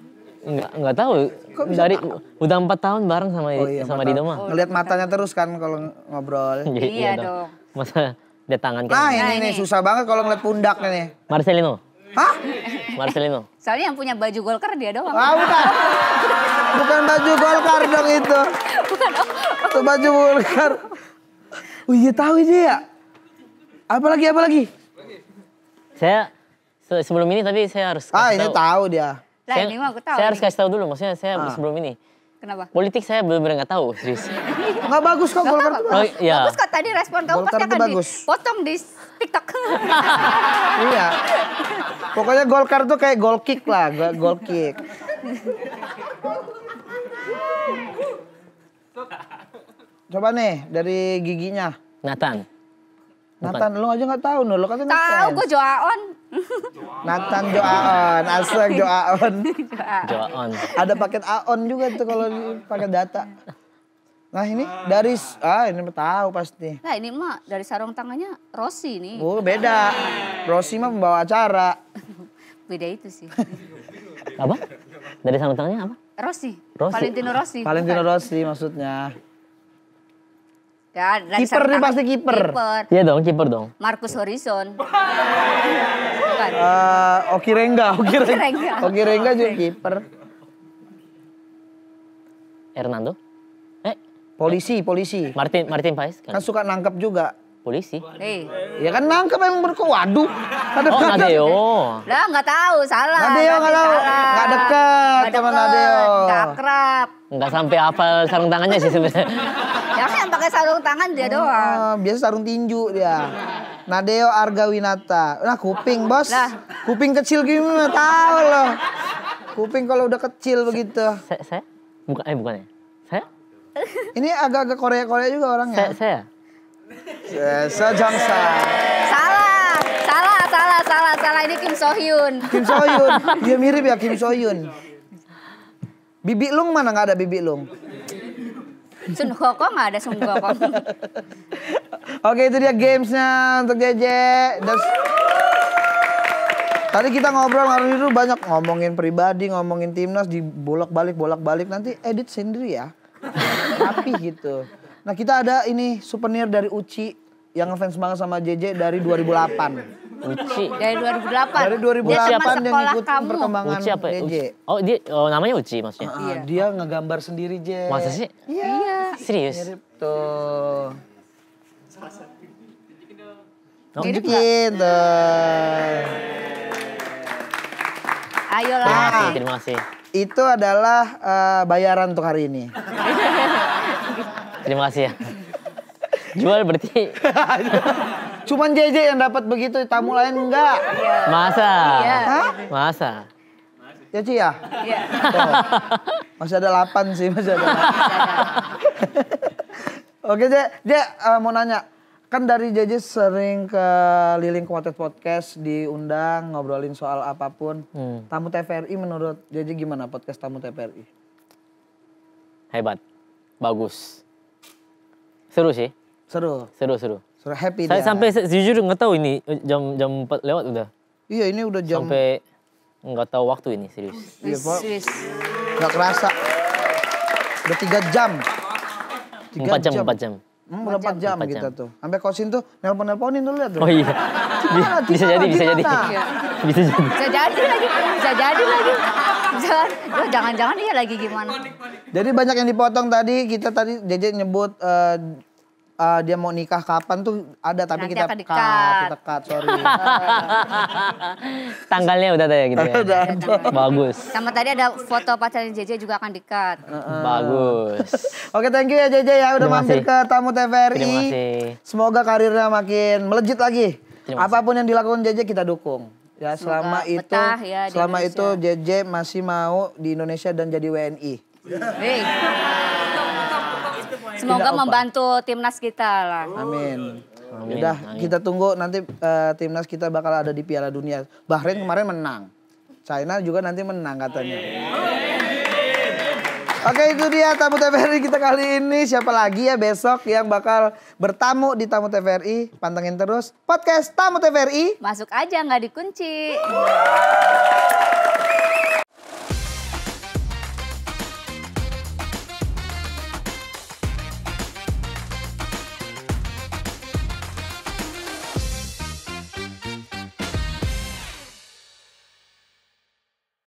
Enggak tahu. Dari udah 4 tahun bareng sama sama Ridho mah. Ngeliat matanya terus kan kalau ngobrol. Iya dong. Masa dia tangan Nah kan. ini nih susah banget kalau ngeliat pundaknya nih. Marcelino. Hah? Marcelino. Soalnya yang punya baju Golkar dia doang. Ah bukan. Bukan baju Golkar dong itu. Itu baju Golkar. Oh iya tahu dia ya. Apalagi? Saya sebelum ini tapi saya harus Ini tahu dia. Lah ini mah aku tahu. Saya harus nih. kasih tahu dulu, maksudnya saya sebelum ini. Kenapa? Politik saya benar-benar nggak tahu, serius. Nggak bagus kok Golkar tuh. Oh, iya. Bagus kok tadi respon kamu Golkar pasti tuh akan bagus. dipotong di TikTok. Iya. Pokoknya Golkar tuh kayak goal kick lah, goal kick. Coba nih dari giginya. Nathan. Nathan, lu aja nggak tahu nih, lu kan Tahu gue Joaon. Nathan Joaon, Asrek Joaon. Joaon. Ada paket Aon juga tuh kalau pakai data. Nah ini dari, ini tahu pasti. Nah ini mah dari sarung tangannya Rossi nih. Oh beda, Rossi mah pembawa acara. Beda itu sih. Apa? Dari sarung tangannya apa? Rossi. Rossi. Valentino Rossi. Valentino bukan? Rossi maksudnya. Ya, dari Kiper sarung nih tangan- pasti kiper. Iya dong, kiper dong. Marcus Horizon. Bukan. Oki Rengga. Rengga. Oki Rengga juga kiper. Hernando? Polisi. Martin Paes Kan kan? suka nangkep juga. Polisi. Ya kan nangkep emang waduh. Oh, Nadeo. Lah nggak tahu, salah. Nadeo nggak tahu. Nggak deket sama Nadeo. Nggak akrab. Nggak sampai hafal sarung tangannya sih sebenarnya. Yang pakai sarung tangan dia doang. Biasa sarung tinju dia. Nadeo Argawinata. Nah kuping bos. Lah. Kuping kecil gimana tahu loh. Kuping kalau udah kecil begitu. Saya? Bukannya. Saya? Ini agak-agak Korea juga orangnya. Saya? Sejangsa. Salah. Ini Kim So Hyun. Kim So Hyun. Dia mirip ya Kim So Hyun. Bibi Lung mana nggak ada Bibi Lung? Sun Gokong nggak ada Sun Gokong. Oke itu dia gamesnya untuk JJ. Tadi kita ngobrol dulu banyak ngomongin pribadi, ngomongin timnas, bolak-balik nanti edit sendiri ya. Rapi gitu. Nah kita ada ini souvenir dari Uci yang ngefans banget sama JJ dari 2008. Uci. Dari 2008. Dari 2008 dia sekolah ngikutin kamu. perkembangan Uci apa? JJ. Oh dia, namanya Uci maksudnya. Iya. Dia ngegambar sendiri J. Masa sih? Iya. Serius? Mirip tuh. Mirip Tunjukin tuh. Ayolah. Nah. Terima kasih. Itu adalah bayaran untuk hari ini. Terima kasih ya. Jual berarti. Cuman JJ yang dapat begitu, tamu lain enggak. Masa? Iya. Hah? Masa? Ya Ci ya? Iya. Tuh. Masih ada 8 sih, masih ada 8. Oke J, mau nanya. Kan dari JJ sering keliling Quartet Podcast, diundang, ngobrolin soal apapun. Tamu TVRI menurut JJ gimana podcast Tamu TVRI? Hebat. Bagus. Seru sih. Seru, happy Saya dia. sampai jujur nggak tahu ini jam 4 lewat udah. Iya ini udah jam. Sampai nggak tahu waktu ini serius. Iya, Pak. Wis. Gak kerasa. Udah 3 jam. 4 jam. Udah 4 jam 4 kita jam. tuh. Sampai kosin tuh nelpon-nelponin tuh lihat tuh. Oh iya. Gimana, Bisa jadi. gimana? Bisa jadi. Bisa jadi lagi. Jangan-jangan dia lagi gimana. Jadi banyak yang dipotong tadi. Kita tadi JJ nyebut dia mau nikah kapan tuh ada, tapi Nanti kita akan kita cut, sorry. Tanggalnya udah ada ya gitu ya. Udah ada. Bagus. Sama tadi ada foto pacarnya JJ juga akan di-cut. Bagus. Oke, thank you ya JJ ya udah Terima mampir kasih. ke Tamu TVRI. Terima kasih. Semoga karirnya makin melejit lagi. Terima kasih. Apapun yang dilakukan JJ kita dukung. Ya, selama Semoga itu betah ya di selama itu Indonesia. JJ masih mau di Indonesia dan jadi WNI. Hei. Semoga Tidak, Opa. membantu timnas kita lah. Amin. Amin, Udah, amin. kita tunggu nanti timnas kita bakal ada di Piala Dunia. Bahrain kemarin menang. China juga nanti menang katanya. Oke, itu dia Tamu TVRI kita kali ini. Siapa lagi ya besok yang bakal bertamu di Tamu TVRI? Pantengin terus podcast Tamu TVRI. Masuk aja nggak dikunci.